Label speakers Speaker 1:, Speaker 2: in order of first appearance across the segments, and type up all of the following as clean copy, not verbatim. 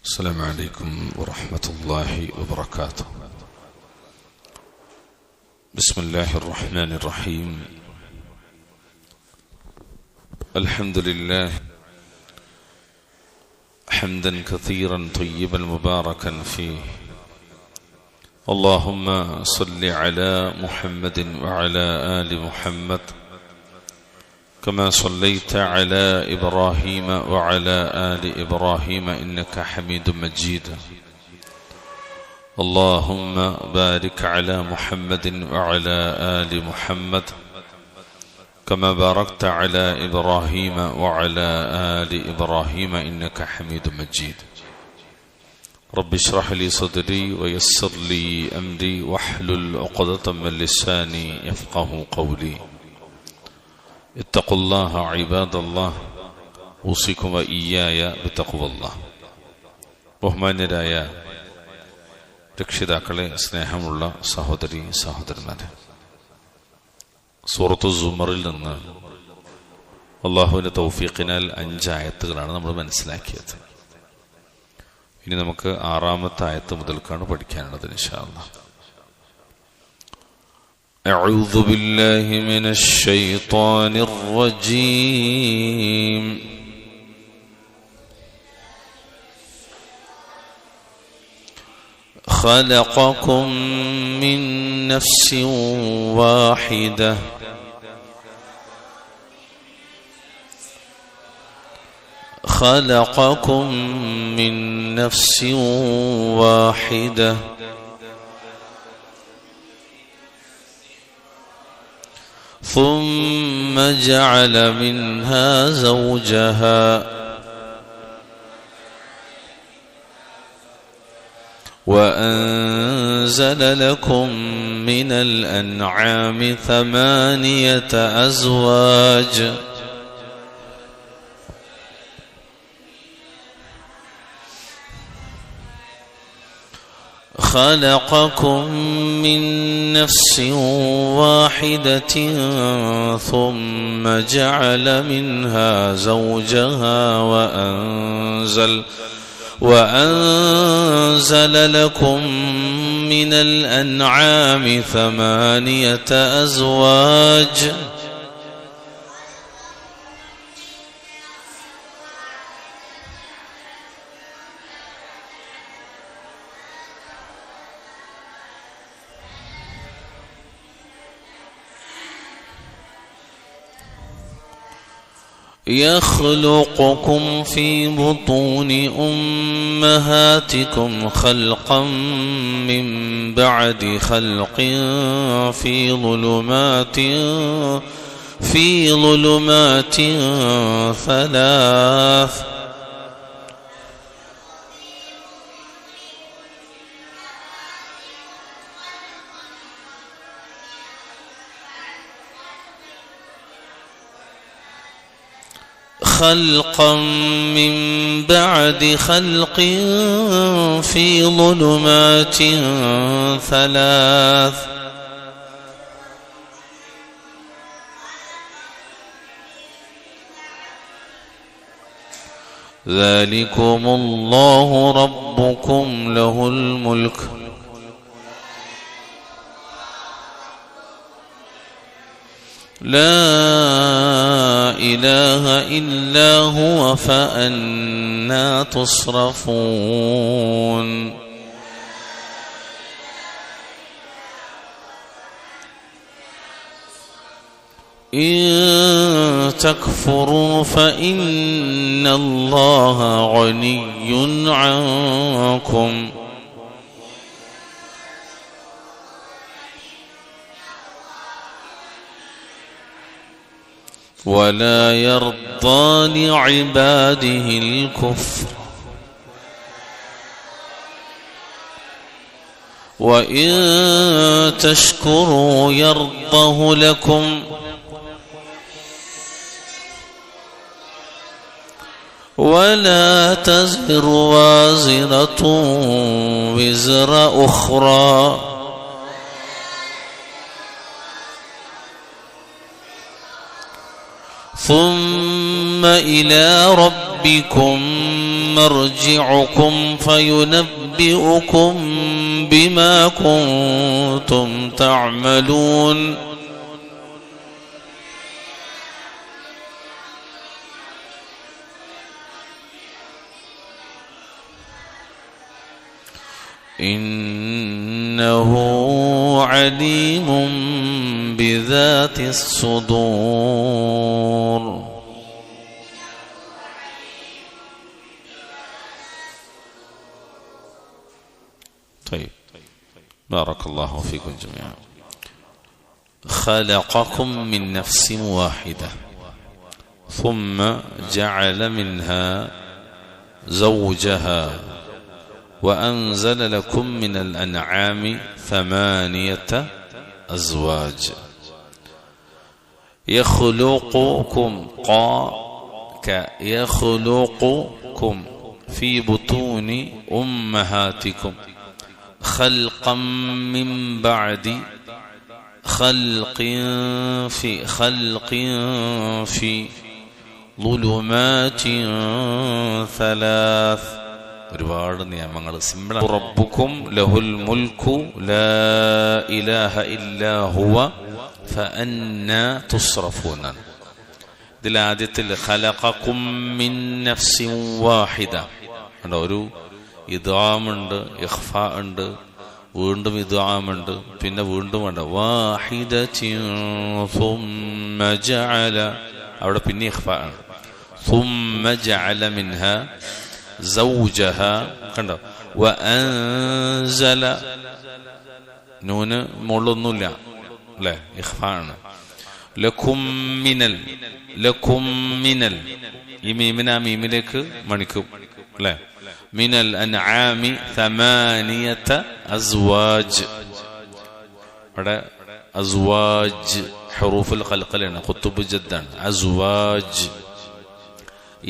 Speaker 1: السلام عليكم ورحمة الله وبركاته. بسم الله الرحمن الرحيم. الحمد لله حمدا كثيرا طيبا مباركا فيه. اللهم صل على محمد وعلى آل محمد كما صليت على إبراهيم وعلى آل إبراهيم إنك حميد مجيد. اللهم بارك على محمد وعلى آل محمد كما باركت على إبراهيم وعلى آل إبراهيم إنك حميد مجيد. رب اشرح لي صدري ويسر لي أمري واحلل عقدة من لساني يفقه قولي. اتقوا الله عباد الله أوصيكم وإياي بتقوى الله. ബഹുമാന്യരായ രക്ഷിതാക്കളെ, സ്നേഹമുള്ള സഹോദരി സഹോദരന്മാരെ, സൂറത്തു സുമറിൽ നിന്ന് അല്ലാഹുവിന്റെ തൗഫീഖിനാൽ 5 ആയത്തുകളാണ് നമ്മൾ മനസ്സിലാക്കിയത്. ഇനി നമുക്ക് 6-ാമത്തെ ആയത്ത് മുതൽക്കാണ് പഠിക്കാനുള്ളത് ഇൻഷാ അല്ലാഹ്. أعوذ بالله من الشيطان الرجيم. خلقكم من نفس واحدة خلقكم من نفس واحدة ثم جعل منها زوجها وأنزل لكم من الأنعام 8 أزواج خلقكم من نفس واحدة ثم جعل منها زوجها وأنزل لكم من الأنعام 8 أزواج يخلقكم في بطون أمهاتكم خلقا من بعد خلق في ظلمات 3 خلقا من بعد خلق في ظلمات 3 ذلكم الله ربكم له الملك لا إله إلا هو فأنى تصرفون. إن تكفروا فإن الله غني عنكم ولا يرضى لعباده الكفر وإن تشكروا يرضه لكم ولا تزر وازرة وزر أخرى ثم إلى ربكم ربكم مرجعكم فينبئكم بما كنتم تعملون إنه عليم بذات الصدور. طيب بارك الله فيكم جميعا. خلقكم من نفس واحدة ثم جعل منها زوجها وأنزل لكم من الأنعام 8 أزواج يخلقكم في بطون أمهاتكم خلقا من بعد خلق في ظلمات 3. ഒരുപാട് നിയമങ്ങൾ സിമ്പിൾ. റബ്ബുക്കും ലഹുൽ മുൽക്കു ലാ ഇലാഹ ഇല്ലാ ഹുവ ഫഅന്നാ തുസ്റഫൂൻ. ഇതിൽ ആദ്യത്തിൽ ഖലഖകും മിൻ നഫ്സിൻ വാഹിദ കണ്ടോ, ഒരു ഇദ്ഗാമുണ്ട്, ഇഖ്ഫാ ഉണ്ട്, വീണ്ടും ഇദ്ഗാമുണ്ട്, പിന്നെ വീണ്ടും ഉണ്ട് വാഹിദത്തിൻ സുമ്മ ജഅല, അവിടെ പിന്നെ ഇഖ്ഫാ ആണ്. സുമ്മ ജഅല മിൻഹാ زوجها കണ്ടോ, വഅൻസല നൂന് മുള്ളൊന്നുമില്ല അല്ലേ, ഇഖ്ഫാണ്. ലക്കും മിനൽ ഈ മീമിനെ ആ മീമിലേക്ക് മണിക്കും അല്ലേ. മിനൽ അൻആമി 8 അസ്വാജ്. അവിടെ അസ്വാജ് ഹുറൂഫുൽ ഖൽഖലാണ്, ഖുതുബ് ജദ്ദാണ്. അസ്വാജ്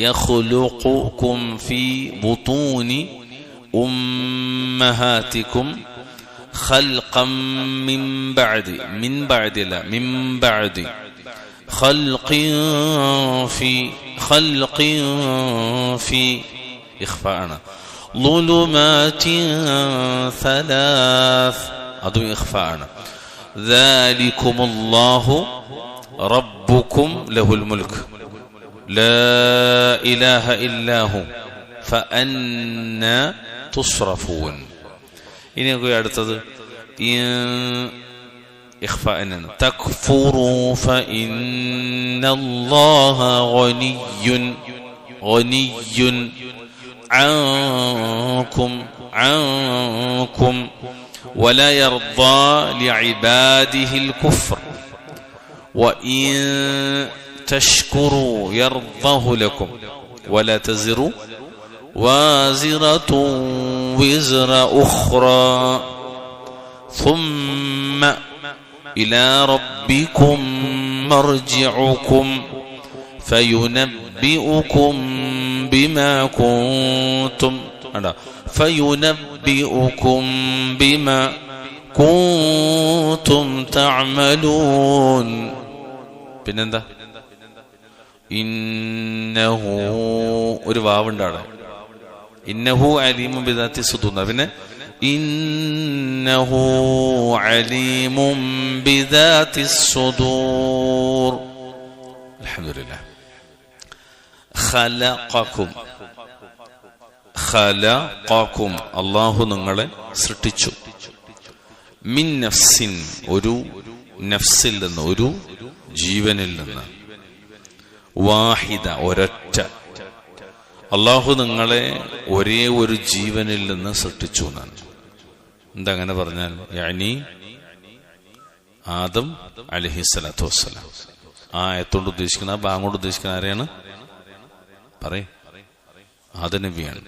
Speaker 1: يخلقكم في بطون أمهاتكم خلقا من بعد خلق في إخفاءنا ظلمات 3 أدو إخفاءنا. ذلكم الله ربكم له الملك لا إله إلا هو فأنا تصرفون. ഇനി അടുത്തത് ഇഖ്ഫാഅനാണ്. തക്ഫുറു ഫഇന്ന അല്ലാഹ ഗനിയ്യുൻ അൻകും വലാ യർദാ ലിഇബാദിഹിൽ കുഫ്ർ വഇൻ تشكروا يرضه لكم ولا تزر وازرة وزر أخرى ثم إلى ربكم مرجعكم فينبئكم بما كنتم تعملون. പിന്നെന്താ, ഇന്നഹു ഒരു വാവുണ്ട് അവിടെ, ഇന്നഹു അലീമുൻ ബിദാത്തി സുദൂർ. പിന്നെ ഇന്നഹു അലീമുൻ ബിദാത്തി സുദൂർ. അൽഹംദുലില്ലാഹ്. ഖലഖകും അല്ലാഹു നിങ്ങളെ സൃഷ്ടിച്ചു. മിൻ നഫ്സിൻ ഒരു നഫ്സിൽ നിന്ന്, ഒരു ജീവനിൽ നിന്ന്. വാഹിദ ഒരൊറ്റ. അള്ളാഹു നിങ്ങളെ ഒരേ ഒരു ജീവനിൽ നിന്ന് സൃഷ്ടിച്ചു എന്നാണ്. എന്താ അങ്ങനെ പറഞ്ഞാൽ, യാനി ആദം അലൈഹിസ്സലാത്തു വസ്സലാം. ആ ആയത്തോണ്ട് ഉദ്ദേശിക്കുന്ന, ആ ബാങ്ങോട് ഉദ്ദേശിക്കുന്ന ആരെയാണ്? പറയ്, ആദം നബിയാണ്.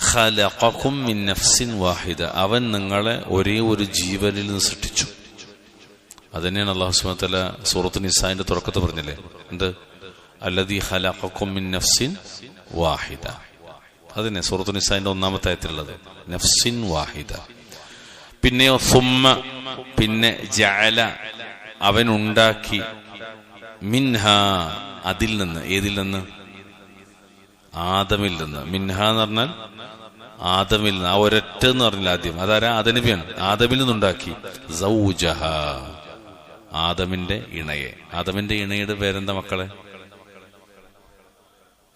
Speaker 1: ഖലഖകും മിൻ നഫ്സിൻ വാഹിദ, അവൻ നിങ്ങളെ ഒരേ ഒരു ജീവനിൽ നിന്ന് സൃഷ്ടിച്ചു. അതന്നെയാണ് അല്ലാഹു സുബ്ഹാനഹു വ തആല സൂറത്ത് നിസാഇന്റെ തുടക്കത്തിൽ പറഞ്ഞില്ലേ, എന്ത്? അല്ലദീ ഖലഖകും മിൻ നഫ്സിൻ വാഹിദ. അതിനെ സൂറത്ത് നിസാഇന്റെ 1-ാമത്തെ ആയത്തിലുള്ളത് നഫ്സിൻ വാഹിദ. പിന്നെയോ സുമ്മ, പിന്നെ ജഅല, അവൻ ഉണ്ടാക്കി, മിൻഹ, അതിൽ നിന്ന്. ഏതിൽ നിന്ന്? ആദമിൽ നിന്ന്. മിൻഹ എന്ന് പറഞ്ഞാൽ ആദമിൽ നിന്ന്, ആ ഒരൊറ്റ എന്ന് പറഞ്ഞില്ല ആദ്യം, അതാരാ? ആദം നബിയാണ്. ആദമിൽ നിന്നുണ്ടാക്കി സൗജഹ, ആദമിന്റെ ഇണയെ. ആദമിന്റെ ഇണയുടെ പേരെന്താ മക്കളെ?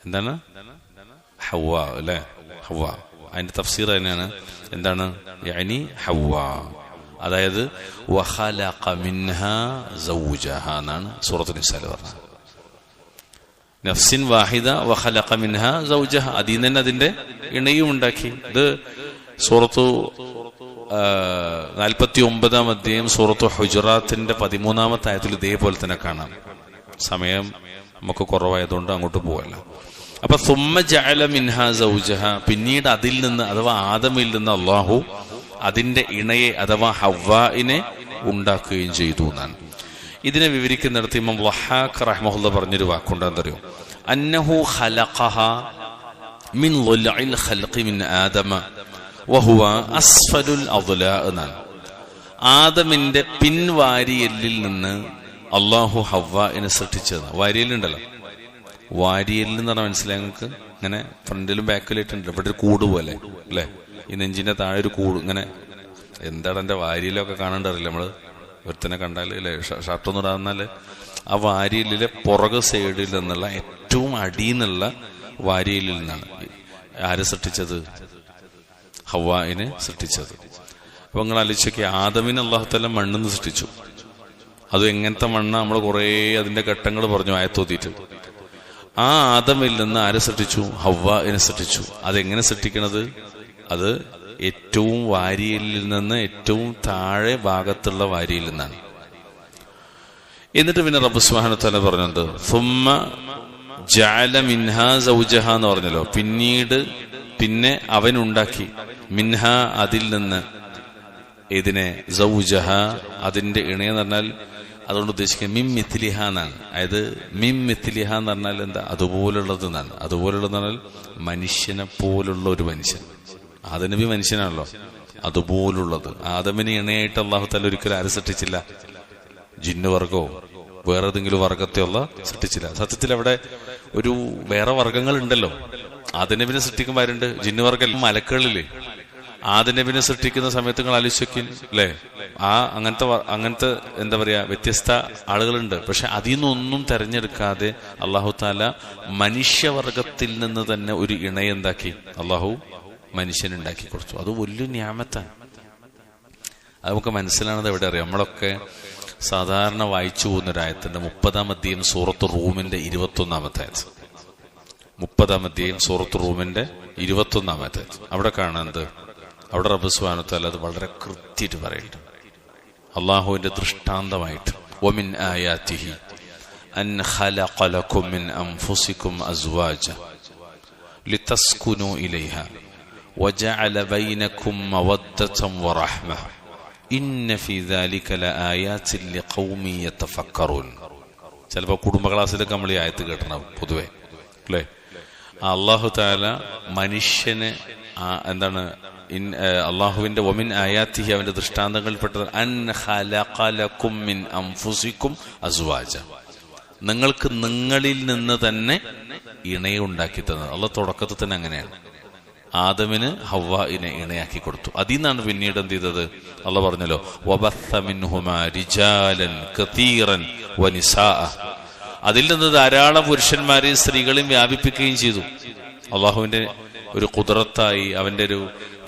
Speaker 1: എന്താണ്? ഹവ്വ അല്ലെ? ഹവ്വ. അതിന്റെ തഫ്സീർ തന്നെയാണ് എന്താണ്? യഅനി ഹവ്വ, അതായത് വഖലഖ മിൻഹാ സൗജഹ എന്നാണ് സൂറത്തുൽ നിസാ പറഞ്ഞത്. നഫ്സിൻ വാഹിദ വഖലഖ മിൻഹാ സൗജഹ, അതിൽ നിന്ന് തന്നെ അതിന്റെ ഇണയും ഉണ്ടാക്കി. ഇത് സൂറത്തു 49 അധ്യായം സൂറത്തു ഹുജറാത്തിന്റെ 13 ആയത്തിൽ ഇതേപോലെ തന്നെ കാണാം. സമയം നമുക്ക് കുറവായതുകൊണ്ട് അങ്ങോട്ട് പോവല്ല. അപ്പൊ സുമ്മ ജഅല മിൻഹാ സൗജഹ, പിന്നീട് അതിൽ നിന്ന് അഥവാ ആദമിൽ നിന്ന് അല്ലാഹു അതിന്റെ ഇണയെ അഥവാ ഹവ്വാഇനെ ഉണ്ടാക്കുകയും ചെയ്തു എന്നാണ്. ഇതിനെ വിവരിക്കുന്നിടത്ത് ഇമാം വഹാഖ് റഹ്മഹുല്ലാഹ് പറഞ്ഞൊരു വാക്കുണ്ടെന്നറിയോ? അന്നഹു ഖലഖഹ മിൻ ളുൽഇൽ ഖൽഖി മിൻ ആദമ വഹുവ അസ്ഫലുൽ അദ്ലാ എന്നാണ്. ആദമിന്റെ പിൻവാരിയലിൽ നിന്ന് അല്ലാഹു ഹവ്വാഇനെ സൃഷ്ടിച്ചതാണ്. വാരിയലുണ്ടല്ലോ, വാരിയലിൽ എന്ന് പറഞ്ഞാൽ മനസ്സിലായി നിങ്ങൾക്ക്? ഇങ്ങനെ ഫ്രണ്ടിലും ബാക്കിലായിട്ടുണ്ട്, ഇവിടെ ഒരു കൂട് പോലെ അല്ലെ? ഈ നെഞ്ചിന്റെ താഴെ ഒരു കൂട് ഇങ്ങനെ. എന്താണ് എന്റെ വാരിയിലൊക്കെ കാണാണ്ടറിയില്ല നമ്മള്? ഒരുത്തനെ കണ്ടാൽ അല്ലെ, ഷർട്ടൊന്നും ഇടാന്നാല് ആ വാരിയലിലെ പുറക് സൈഡിൽ നിന്നുള്ള ഏറ്റവും അടിയിൽ വാരിയലിൽ നിന്നാണ് ആരെ സൃഷ്ടിച്ചത്? ഹവ്വാഇനെ സൃഷ്ടിച്ചത്. അപ്പൊ നിങ്ങൾ ആലോചിച്ചൊക്കെ, ആദമിനെ അല്ലാഹു തആല മണ്ണിന്ന് സൃഷ്ടിച്ചു. അത് എങ്ങനത്തെ മണ്ണ? നമ്മൾ കുറേ അതിന്റെ ഘട്ടങ്ങൾ പറഞ്ഞു ആയത്തോതിയിട്ട്. ആ ആദമിൽ നിന്ന് ആരെ സൃഷ്ടിച്ചു? ഹവ്വാഇനെ സൃഷ്ടിച്ചു. അതെങ്ങനെ സൃഷ്ടിക്കണത്? അത് ഏറ്റവും വാരിയലിൽ നിന്ന് ഏറ്റവും താഴെ ഭാഗത്തുള്ള വാരിയിൽ നിന്നാണ്. എന്നിട്ട് പിന്നെ റബ്ബ് സുബ്ഹാനഹു വ തആല പറഞ്ഞത് സുമ്മ ജഅല മിൻഹാ സൗജഹ എന്ന് പറഞ്ഞല്ലോ. പിന്നെ അവനുണ്ടാക്കി മിൻഹ അതിൽ നിന്ന് ഇതിനെ സൗജഹ അതിന്റെ ഇണയെന്ന് പറഞ്ഞാൽ അതുകൊണ്ട് ഉദ്ദേശിക്കുന്നത് മിം മിത്ലിഹ എന്നാണ്. അതായത് മിം മിത്ലിഹ എന്ന് പറഞ്ഞാൽ എന്താ? അതുപോലുള്ളത് എന്നാണ്. അതുപോലുള്ളതെന്ന് പറഞ്ഞാൽ മനുഷ്യനെ പോലുള്ള ഒരു മനുഷ്യൻ. ആദം നബി മനുഷ്യനാണല്ലോ, അതുപോലുള്ളത്. ആദമിന് ഇണയായിട്ട് അല്ലാഹു തആല ഒരിക്കലും ആരും സൃഷ്ടിച്ചില്ല. ജിന്ന് വർഗമോ വേറെ ഏതെങ്കിലും വർഗത്തെയുള്ള സൃഷ്ടിച്ചില്ല. സത്യത്തിൽ അവിടെ ഒരു വേറെ വർഗങ്ങൾ ഉണ്ടല്ലോ. ആദം നബിനെ സൃഷ്ടിക്കുമ്പോൾ ആരുണ്ട്? ജിന്ന് വർഗം. മലക്കുകളില്ലേ? ആദം നബിനെ സൃഷ്ടിക്കുന്ന സമയത്ത് നിങ്ങൾ ആലോചിക്കും അല്ലേ? അങ്ങനത്തെ എന്താ പറയാ, വ്യത്യസ്ത ആളുകളുണ്ട്. പക്ഷെ അതിൽ നിന്നൊന്നും തെരഞ്ഞെടുക്കാതെ അല്ലാഹു തആല മനുഷ്യവർഗത്തിൽ നിന്ന് തന്നെ ഒരു ഇണയെന്താക്കി? അല്ലാഹു മനുഷ്യനുണ്ടാക്കി കൊടുത്തു. അത് വലിയ നിഅമത്താണ്. അത് നമുക്ക് മനസ്സിലാണത് എവിടെ അറിയാം? നമ്മളൊക്കെ സാധാരണ വായിച്ചു പോകുന്നൊരായത്തിന്റെ 30 അധ്യായം സൂറത്ത് റൂമിന്റെ 21 ആയത്ത്. 30 അധ്യായം സൂറത്ത് റൂമിന്റെ 21 ആയത്ത്. അവിടെ കാണുന്നത്, അവിടെ റബ്ബ് സുബ്ഹാനഹു വ തആല അത് വളരെ കൃത്യമായിട്ട് പറയുന്നുണ്ട്. അല്ലാഹുവിന്റെ ദൃഷ്ടാന്തമായിട്ട് വമിൻ ആയാതിഹി അൻ ഖലഖ ലക്കും മിൻ അൻഫുസികും അസ്വാജ ലിതസ്കുനു ഇലൈഹ വജഅല ബൈനകും മവദ്ദതൻ വറഹ്മ ഇന്ന ഫീ ദാലിക ലആയാതിൻ ലിഖൗമി യതഫക്കറൂൻ. ചിലപ്പോൾ കുടുംബ ക്ലാസ്സിലൊക്കെ നമ്മൾ ഈ ആയത്ത് കേട്ടണം പൊതുവെ അല്ലേ? അല്ലാഹു തആല മനുഷ്യനെ എന്താണ് അള്ളാഹുവിന്റെ വമിൻ ആയാതിഹി അവന്റെ ദൃഷ്ടാന്തങ്ങളിൽപ്പെട്ടത് അൻ ഖലഖ ലക്കും മിൻ അൻഫുസികും അസ്വാജ, നിങ്ങൾക്ക് നിങ്ങളിൽ നിന്ന് തന്നെ ഇണയെ ഉണ്ടാക്കി തന്നത്. അള്ളാഹ് തുടക്കത്തിൽ തന്നെ അങ്ങനെയാണ്. ആദമിന് ഹവ്വാഇനെ ഇണയാക്കി കൊടുത്തു. അതിൽ നിന്നാണ് പിന്നീട് എന്ത് ചെയ്തത്? അള്ളാഹ് പറഞ്ഞല്ലോ വബസ്സ മിൻഹുമാ റിജാലൻ കതീറൻ വനിസാഅ, അതിൽ നിന്ന് ധാരാളം പുരുഷന്മാരെയും സ്ത്രീകളെയും വ്യാപിപ്പിക്കുകയും ചെയ്തു. അള്ളാഹുവിന്റെ ഒരു ഖുദ്റത്തായി, അവന്റെ ഒരു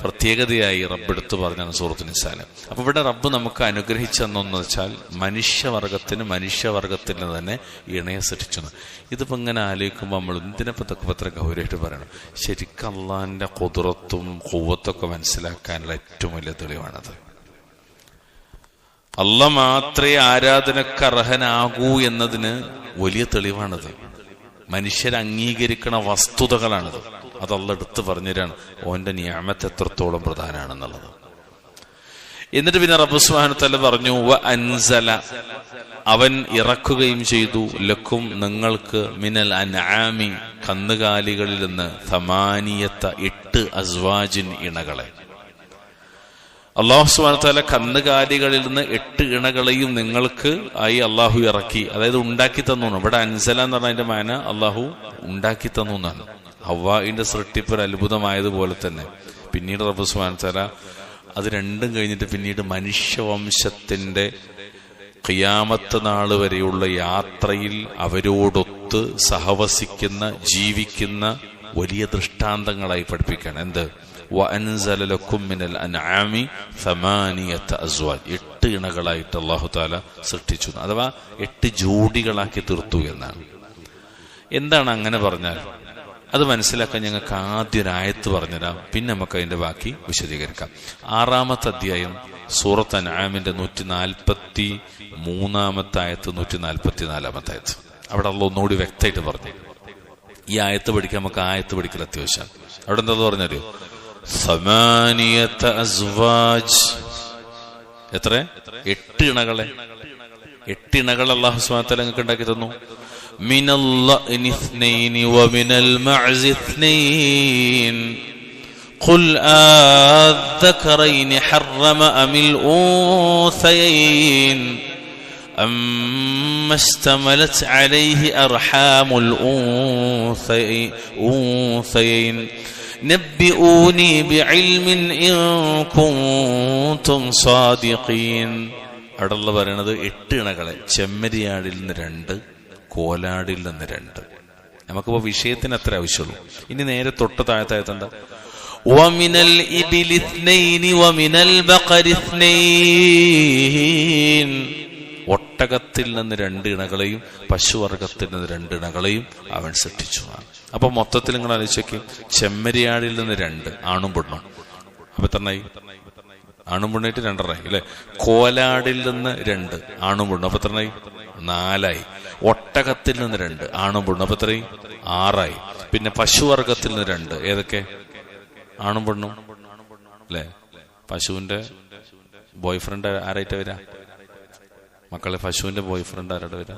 Speaker 1: പ്രത്യേകതയായി റബ്ബ് എടുത്തു പറഞ്ഞാണ് സൂറത്തുൽ നിസാല്. അപ്പൊ ഇവിടെ റബ്ബ് നമുക്ക് അനുഗ്രഹിച്ചെന്നു വെച്ചാൽ മനുഷ്യവർഗത്തിന് തന്നെ ഇണയെ സൃഷ്ടിച്ചു. ഇതിപ്പോ ഇങ്ങനെ ആലോചിക്കുമ്പോൾ നമ്മൾ എന്തിനപ്പോ അത്ര ഗൗരവമായിട്ട് പറയണം? ശരിക്കും അള്ളാഹിന്റെ ഖുദ്റത്തും ഖുവ്വത്തൊക്കെ മനസ്സിലാക്കാനുള്ള ഏറ്റവും വലിയ തെളിവാണത്. അള്ളാഹ് മാത്രമേ ആരാധനക്ക് അർഹനാകൂ എന്നതിന് വലിയ തെളിവാണത്. മനുഷ്യർ അംഗീകരിക്കണ വസ്തുതകളാണത്. അത് അള്ളാഹ് എടുത്ത് പറഞ്ഞുതരാണ് ഓന്റെ നിഅമത്ത് എത്രത്തോളം പ്രധാനമാണെന്നുള്ളത്. എന്നിട്ട് പിന്നെ റബ്ബ് സുബ്ഹാനഹു വ തആല പറഞ്ഞു വ അൻസല, അവൻ ഇറക്കുകയും ചെയ്തു ലക്കും നിങ്ങൾക്ക് മിനൽ അൻആമി കന്നുകാലികളിൽ നിന്ന് 8 അസ്വാജിൻ ഇണകളെ. അല്ലാഹു സുബ്ഹാനഹു വ തആല കന്നുകാലികളിൽ നിന്ന് 8 ഇണകളെയും നിങ്ങൾക്ക് ആയി അള്ളാഹു ഇറക്കി, അതായത് ഉണ്ടാക്കി തന്നു. ഇവിടെ അൻസല എന്ന് പറഞ്ഞ അതിന്റെ മാന അള്ളാഹു ഉണ്ടാക്കി തന്നു എന്നാണ്. ഹവ്വാഇന്റെ സൃഷ്ടിപ്പ് ഒരു അത്ഭുതമായതുപോലെ തന്നെ പിന്നീട് റബ്ബ് സുബ്ഹാനഹു വ തആല അത് രണ്ടും കഴിഞ്ഞിട്ട് പിന്നീട് മനുഷ്യവംശത്തിന്റെ ഖിയാമത്ത് നാൾ വരെയുള്ള യാത്രയിൽ അവരോടൊത്ത് സഹവസിക്കുന്ന ജീവിക്കുന്ന വലിയ ദൃഷ്ടാന്തങ്ങളായി പഠിപ്പിക്കുകയാണ്. എന്ത്? വഅൻസല ലക്കും മിനൽ അൻആമി 8 അസ്വാജ്, 8 ഇണകളായിട്ട് അല്ലാഹു തആല സൃഷ്ടിച്ചു, അഥവാ 8 ജോഡികളാക്കി തീർത്തു എന്നാണ്. എന്താണ് അങ്ങനെ പറഞ്ഞാൽ? അത് മനസ്സിലാക്കാൻ ഞങ്ങൾക്ക് ആദ്യം ഒരു ആയത്ത് പറഞ്ഞുതരാം, പിന്നെ നമുക്ക് അതിന്റെ ബാക്കി വിശദീകരിക്കാം. 6-ാമത്തെ അധ്യായം സൂറത്ത് അൻആമിന്റെ 143-ാമത്തെ ആയത്ത്, 144-ാമത്തെ ആയത്ത്. അവിടെ അല്ലാഹു ഒന്നുകൂടി വ്യക്തമായിട്ട് പറഞ്ഞു. ഈ ആയത്ത് പഠിക്കാൻ നമുക്ക് ആയത്ത് പഠിക്കൽ അത്യാവശ്യമാണ്. അവിടെ എന്താ പറഞ്ഞാലോ, 8 അസ്വാജ്, എത്ര? 8 ഇണകളെ. 8 ഇണകൾ അല്ലാഹു സുബ്ഹാനഹു വ തആല നിങ്ങൾക്ക് ഉണ്ടാക്കി തന്നു. മിനൽ ലഅ്നി 2 വമിനൽ മഅസി 2 ഖുൽ അദ്ദകറൈനി ഹറമ അമിൽ ഉൻസയൈൻ അമ്മസ്തമലത് അലൈഹി അർഹാമുൽ ഉൻസയൈൻ നബ്ബിഊനി ബിഇൽമിൻ ഇൻ കുൻതും സാദിഖീൻ. അവിടെ പറയണത് 8 ഇണകളെ, ചെമ്മരിയാടിൽ നിന്ന് 2, കോലാടിൽ നിന്ന് 2. നമുക്കിപ്പോ വിഷയത്തിന് അത്ര ആവശ്യമുള്ളൂ. ഇനി നേരെ തൊട്ട് താഴത്തായത് എന്താ? വമിനൽ ഇബിലി 2 വമിനൽ ബഖരി 2. ഒട്ടകത്തിൽ നിന്ന് 2 ഇണകളെയും പശുവർഗത്തിൽ നിന്ന് 2 ഇണകളെയും അവൻ സൃഷ്ടിച്ചു. അപ്പൊ മൊത്തത്തിൽ നിങ്ങൾ ആലോചിക്കും, ചെമ്മരിയാടിൽ നിന്ന് 2 ആണും പെണ്ണും, അപ്പൊ എത്രണ്ണായി? ആണും പെണ്ണായിട്ട് 2 അല്ലെ? കോലാടിൽ നിന്ന് 2 ആണും പെണ്ണും, അപ്പൊ എത്രണ്ണായി? 4. ഒട്ടകത്തിൽ നിന്ന് 2 ആണും പെണ്ണും, അപ്പൊ എത്രയും? 6. പിന്നെ പശുവർഗത്തിൽ നിന്ന് 2, ഏതൊക്കെ? ആണും പെണ്ണും അല്ലെ? പശുവിന്റെ ബോയ്ഫ്രണ്ട് ആരായിട്ട് വരാ? മക്കളെ, പശുവിന്റെ ബോയ്ഫ്രണ്ട് ആരായിട്ട് വരാ?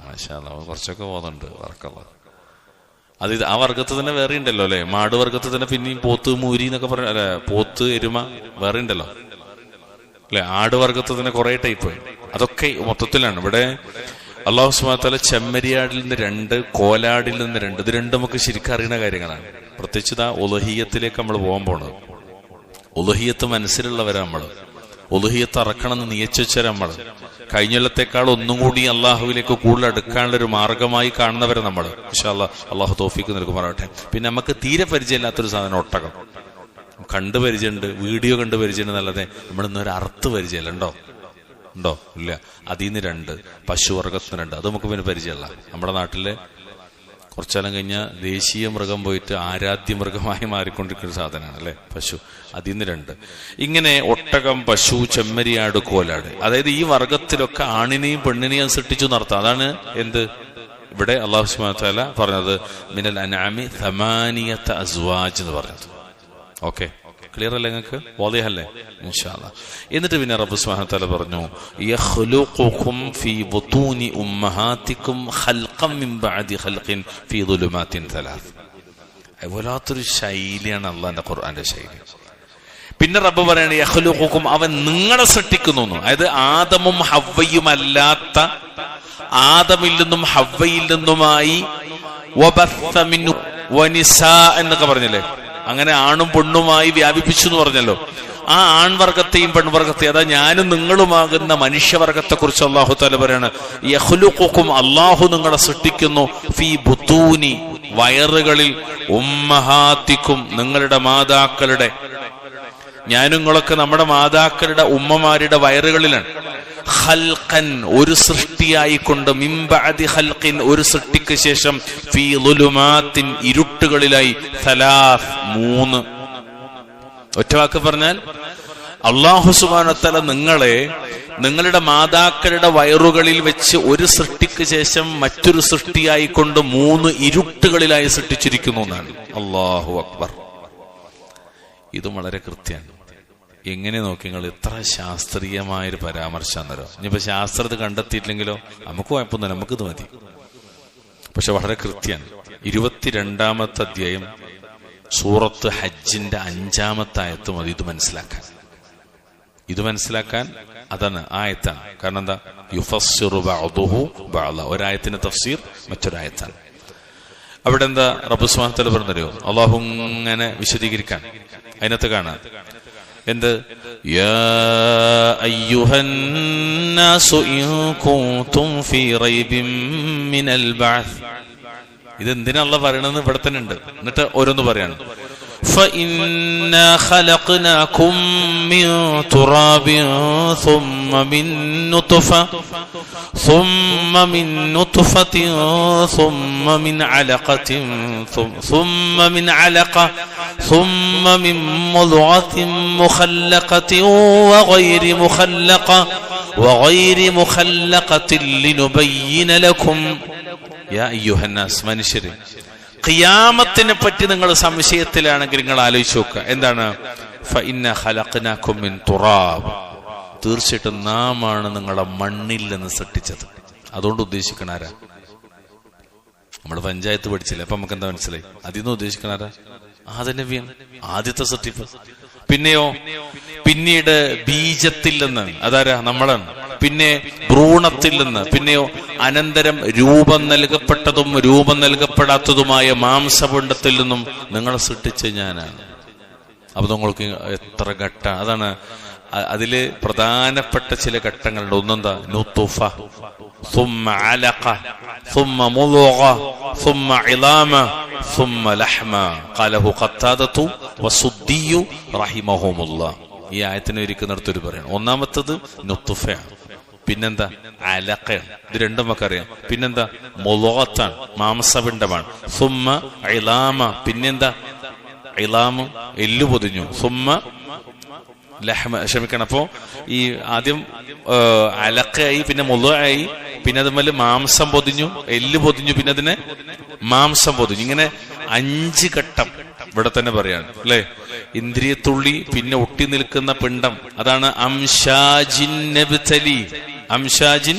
Speaker 1: മാഷാ അല്ലാഹ്, കുറച്ചൊക്കെ പോകുന്നുണ്ട് വർക്കുള്ള. അത് ആ വർഗത്തിൽ തന്നെ വേറെ ഉണ്ടല്ലോ അല്ലെ? മാട് വർഗത്തിൽ തന്നെ പിന്നെയും പോത്ത്, മൂരി എന്നൊക്കെ പറഞ്ഞ, അല്ലെ? പോത്ത്, എരുമ വേറെ ഉണ്ടല്ലോ അല്ലെ? ആട് വർഗത്തിൽ തന്നെ കുറെ ടൈപ്പ്. അതൊക്കെ മൊത്തത്തിലാണ്. ഇവിടെ അല്ലാഹു സുബ്ഹാനഹു വ തആല ചെമ്മരിയാടിൽ നിന്ന് 2, കോലാടിൽ നിന്ന് 2, ഇത് രണ്ടും നമുക്ക് ശരിക്കും അറിയുന്ന കാര്യങ്ങളാണ്. പ്രത്യേകിച്ച് ഇതാ ഉളുഹിയ്യത്തിലേക്ക് നമ്മൾ പോകാൻ പോണത്. ഉളുഹിയ്യത്ത് മനസ്സിലുള്ളവരാ നമ്മള്. ഉളുഹിയ്യത്ത് അറക്കണമെന്ന് നിയച്ചുവെച്ചാൽ നമ്മള് കഴിഞ്ഞൊല്ലത്തെക്കാൾ ഒന്നും കൂടി അള്ളാഹുവിലേക്ക് കൂടുതൽ അടുക്കാനുള്ള ഒരു മാർഗമായി കാണുന്നവരെ നമ്മൾ. ഇൻഷാ അല്ലാഹ് അള്ളാഹു തൗഫീഖ് നൽകുമാറാകട്ടെ. പിന്നെ നമുക്ക് തീരെ പരിചയമില്ലാത്തൊരു സാധനം ഒട്ടകം. കണ്ടു പരിചയമുണ്ട്, വീഡിയോ കണ്ടു പരിചയമുണ്ട് എന്നല്ലാതെ നമ്മളിന്നൊരു അർത്ഥ പരിചയമല്ല. ഉണ്ടോ? ഇല്ല. അതിൽ നിന്ന് 2, പശുവർഗത്തിന് 2, അത് നമുക്ക് പിന്നെ പരിചയമല്ല. നമ്മുടെ നാട്ടിലെ കുറച്ചാലും കഴിഞ്ഞാൽ ദേശീയ മൃഗം പോയിട്ട് ആരാധ്യ മൃഗമായി മാറിക്കൊണ്ടിരിക്കുന്ന സാധനമാണ് അല്ലെ പശു. അതിൽ നിന്ന് 2. ഇങ്ങനെ ഒട്ടകം, പശു, ചെമ്മരിയാട്, കോലാട്, അതായത് ഈ വർഗത്തിലൊക്കെ ആണിനെയും പെണ്ണിനെയും സൃഷ്ടിച്ചു നടത്താം. അതാണ് എന്ത് ഇവിടെ അല്ലാഹു സുബ്ഹാനഹു വ തആല പറഞ്ഞത് മിനൽ അൻആമി 8 അസ്വാജ് എന്ന് പറഞ്ഞത്. ഓക്കെ, ക്ലിയർ അല്ലേ? നിങ്ങൾക്ക് വാളിഹല്ലേ? ഇൻഷാ അല്ലാഹ്. എന്നിട്ട് പിന്നെ റബ്ബ് സുബ്ഹാനഹു വ തആല പറഞ്ഞു, യഖ്ലുഖുകും ഫീ ബുതൂനി ഉമ്മഹാതികും ഖൽഖൻ മിൻ ബഅദി ഖൽഖിൻ ഫീ ദുലുമാത്തിൻ 3. വല്ലാത്തൊരു ശൈലിയാണ് അല്ലാഹുവിന്റെ ഖുർആന്റെ ശൈലി. പിന്നെ റബ്ബ് പറയാണ് യഖ്ലുഖുകും, അവൻ നിങ്ങളെ സൃഷ്ടിക്കുന്നു. അതായത് ആദമും ഹവ്വയും അല്ലാത്ത, ആദമിൽ നിന്നും ഹവ്വയിൽ നിന്നുമായി വബസ്സ മിൻഹു വനിസാ എന്നൊക്കെ പറഞ്ഞില്ലേ, അങ്ങനെ ആണും പെണ്ണുമായി വ്യാപിപ്പിച്ചു എന്ന് പറഞ്ഞല്ലോ. ആ ആൺവർഗത്തെയും പെൺവർഗത്തെയും, അതാ ഞാനും നിങ്ങളുമാകുന്ന മനുഷ്യവർഗത്തെ കുറിച്ച് അല്ലാഹു തആല പറയാണ് യഖ്ലുഖുകും, അല്ലാഹു നിങ്ങളെ സൃഷ്ടിക്കുന്നു ഫീ ബുതൂനി, വയറുകളിൽ, ഉമ്മഹാതികും, നിങ്ങളുടെ മാതാക്കളുടെ. ഞാനും നിങ്ങളൊക്കെ നമ്മുടെ മാതാക്കളുടെ ഉമ്മമാരുടെ വയറുകളിലാണ്. ഖൽഖൻ, ഒരു സൃഷ്ടിയായിക്കൊണ്ട്, മിൻ ബഅദി ഖൽഖിൻ, ഒരു സൃഷ്ടിക്ക് ശേഷം, ഫീ ദുലുമാത്തിൻ, ഇരുട്ടുകളിലായി, 3. ഒറ്റ വാക്ക് പറഞ്ഞാൽ അല്ലാഹു സുബ്ഹാനഹു വ തആല നിങ്ങളെ നിങ്ങളുടെ മാതാക്കളുടെ വയറുകളിൽ വെച്ച് ഒരു സൃഷ്ടിക്ക് ശേഷം മറ്റൊരു സൃഷ്ടിയായിക്കൊണ്ട് 3 ഇരുട്ടുകളിലായി സൃഷ്ടിച്ചിരിക്കുന്നു എന്നാണ്. അല്ലാഹു അക്ബർ. ഇതും വളരെ കൃത്യമാണ്. എങ്ങനെ നോക്കി നിങ്ങൾ, ഇത്ര ശാസ്ത്രീയമായൊരു പരാമർശം തരോ. ഇനിയിപ്പോ ശാസ്ത്രത്തെ കണ്ടെത്തിയിട്ടില്ലെങ്കിലോ നമുക്ക് കുഴപ്പമൊന്നുമില്ല, നമുക്കിത് മതി. പക്ഷെ വളരെ കൃത്യമാണ്. 22-ാമത്തെ അധ്യായം സൂറത്ത് ഹജ്ജിന്റെ 5-ാമത്തെ ആയത്ത് മതി ഇത് മനസ്സിലാക്കാൻ. ഇത് മനസ്സിലാക്കാൻ അതാണ് ആയത്താണ്. കാരണം എന്താ? യുഫസ്സിറു ബഅദുഹു ബഅദ, ഒരായത്തിന്റെ തഫ്സീർ മറ്റൊരായത്താണ്. അവിടെ എന്താ റബ്ബ് സുബ്ഹാനഹു വ തആല പറഞ്ഞോ? അള്ളാഹു ഇങ്ങനെ വിശദീകരിക്കാൻ അതിനകത്ത് കാണാം എന്ത്? യാ അയ്യുഹന്നാസു ഇൻ കുൻതും ഫീ റൈബിൻ മിനൽ ബഅസ്. ഇതെന്തിനാ അള്ളാഹ് പറയണെന്ന് ഇവിടെ തന്നെ ഉണ്ട്. എന്നിട്ട് ഓരോന്ന് പറയാണ്. فإنا خلقناكم من تراب ثم من نطفة ثم من علقة ثم من مضغة مخلقة وغير مخلقة لنبين لكم يا أيها الناس. മനുഷ്യരെ, ഖിയാമത്തിനെ പറ്റി നിങ്ങൾ സംശയത്തിലാണെങ്കിൽ നിങ്ങൾ ആലോചിച്ച് നോക്കുക. എന്താണ്? ഫഇന്ന ഖലഖനാകും മിൻ തുറാബ്. തീർച്ചയായിട്ടും നാമാണ് നിങ്ങളെ മണ്ണിൽ നിന്ന് സൃഷ്ടിച്ചത്. അതുകൊണ്ട് ഉദ്ദേശിക്കണാരാ? നമ്മൾ പഞ്ചായത്ത് പഠിച്ചില്ല, അപ്പൊ നമുക്ക് എന്താ മനസ്സിലായി? അതിന്ന് ഉദ്ദേശിക്കണാരാ? ആദം നബിയാണ് ആദ്യത്തെ സൃഷ്ടിപ്പ്. പിന്നെയോ പിന്നീട് ബീജത്തിൽ നിന്ന് അതാരാ? നമ്മളാണ്. പിന്നെ ഭ്രൂണത്തിൽ നിന്ന്, പിന്നെയോ അനന്തരം രൂപം നൽകപ്പെട്ടതും രൂപം നൽകപ്പെടാത്തതുമായ മാംസപിണ്ഡത്തിൽ നിന്നും നിങ്ങളെ സൃഷ്ടിച്ച് ഞാനാണ്. അപ്പൊ നിങ്ങൾക്ക് എത്ര ഘട്ട? അതാണ് അതില് പ്രധാനപ്പെട്ട ചില ഘട്ടങ്ങളുണ്ട്. ഒന്നെന്താ? നുത്ഫ, ثم علقة ثم مضغة ثم عظامة ثم لحمة. قاله قتادة والسدي رحمهم الله. ഈ ആയത്തിന് ഇരിക്കുന്നിടത്തൊരു പറയണം. ഒന്നാമത്തത് നുത്ഫയാണ്, പിന്നെന്താ? അലഖയാണ്. ഇത് രണ്ടും നമുക്ക് അറിയാം. പിന്നെന്താ? മുളകത്താണ്, മാംസപിണ്ഡമാണ്. സുമ്മ ഇളാമ, പിന്നെന്താ? ഇളാമ്, എല്ലു പൊതിഞ്ഞു. സുമ്മ ലഹ്മ, ക്ഷമിക്കണം. അപ്പോ ഈ ആദ്യം അലഖയായി, പിന്നെ മുളകായി, പിന്നെ അതുപോലെ മാംസം പൊതിഞ്ഞു, എല്ല് പൊതിഞ്ഞു, പിന്നെ അതിനെ മാംസം പൊതിഞ്ഞു. ഇങ്ങനെ 5 ഘട്ടം ഇവിടെ തന്നെ പറയാണ് അല്ലെ? ഇന്ദ്രിയത്തുള്ളി, പിന്നെ ഒട്ടി നിൽക്കുന്ന പിണ്ഡം, അതാണ് അംശാജിൻ നബ്തലി. അംശാജിൻ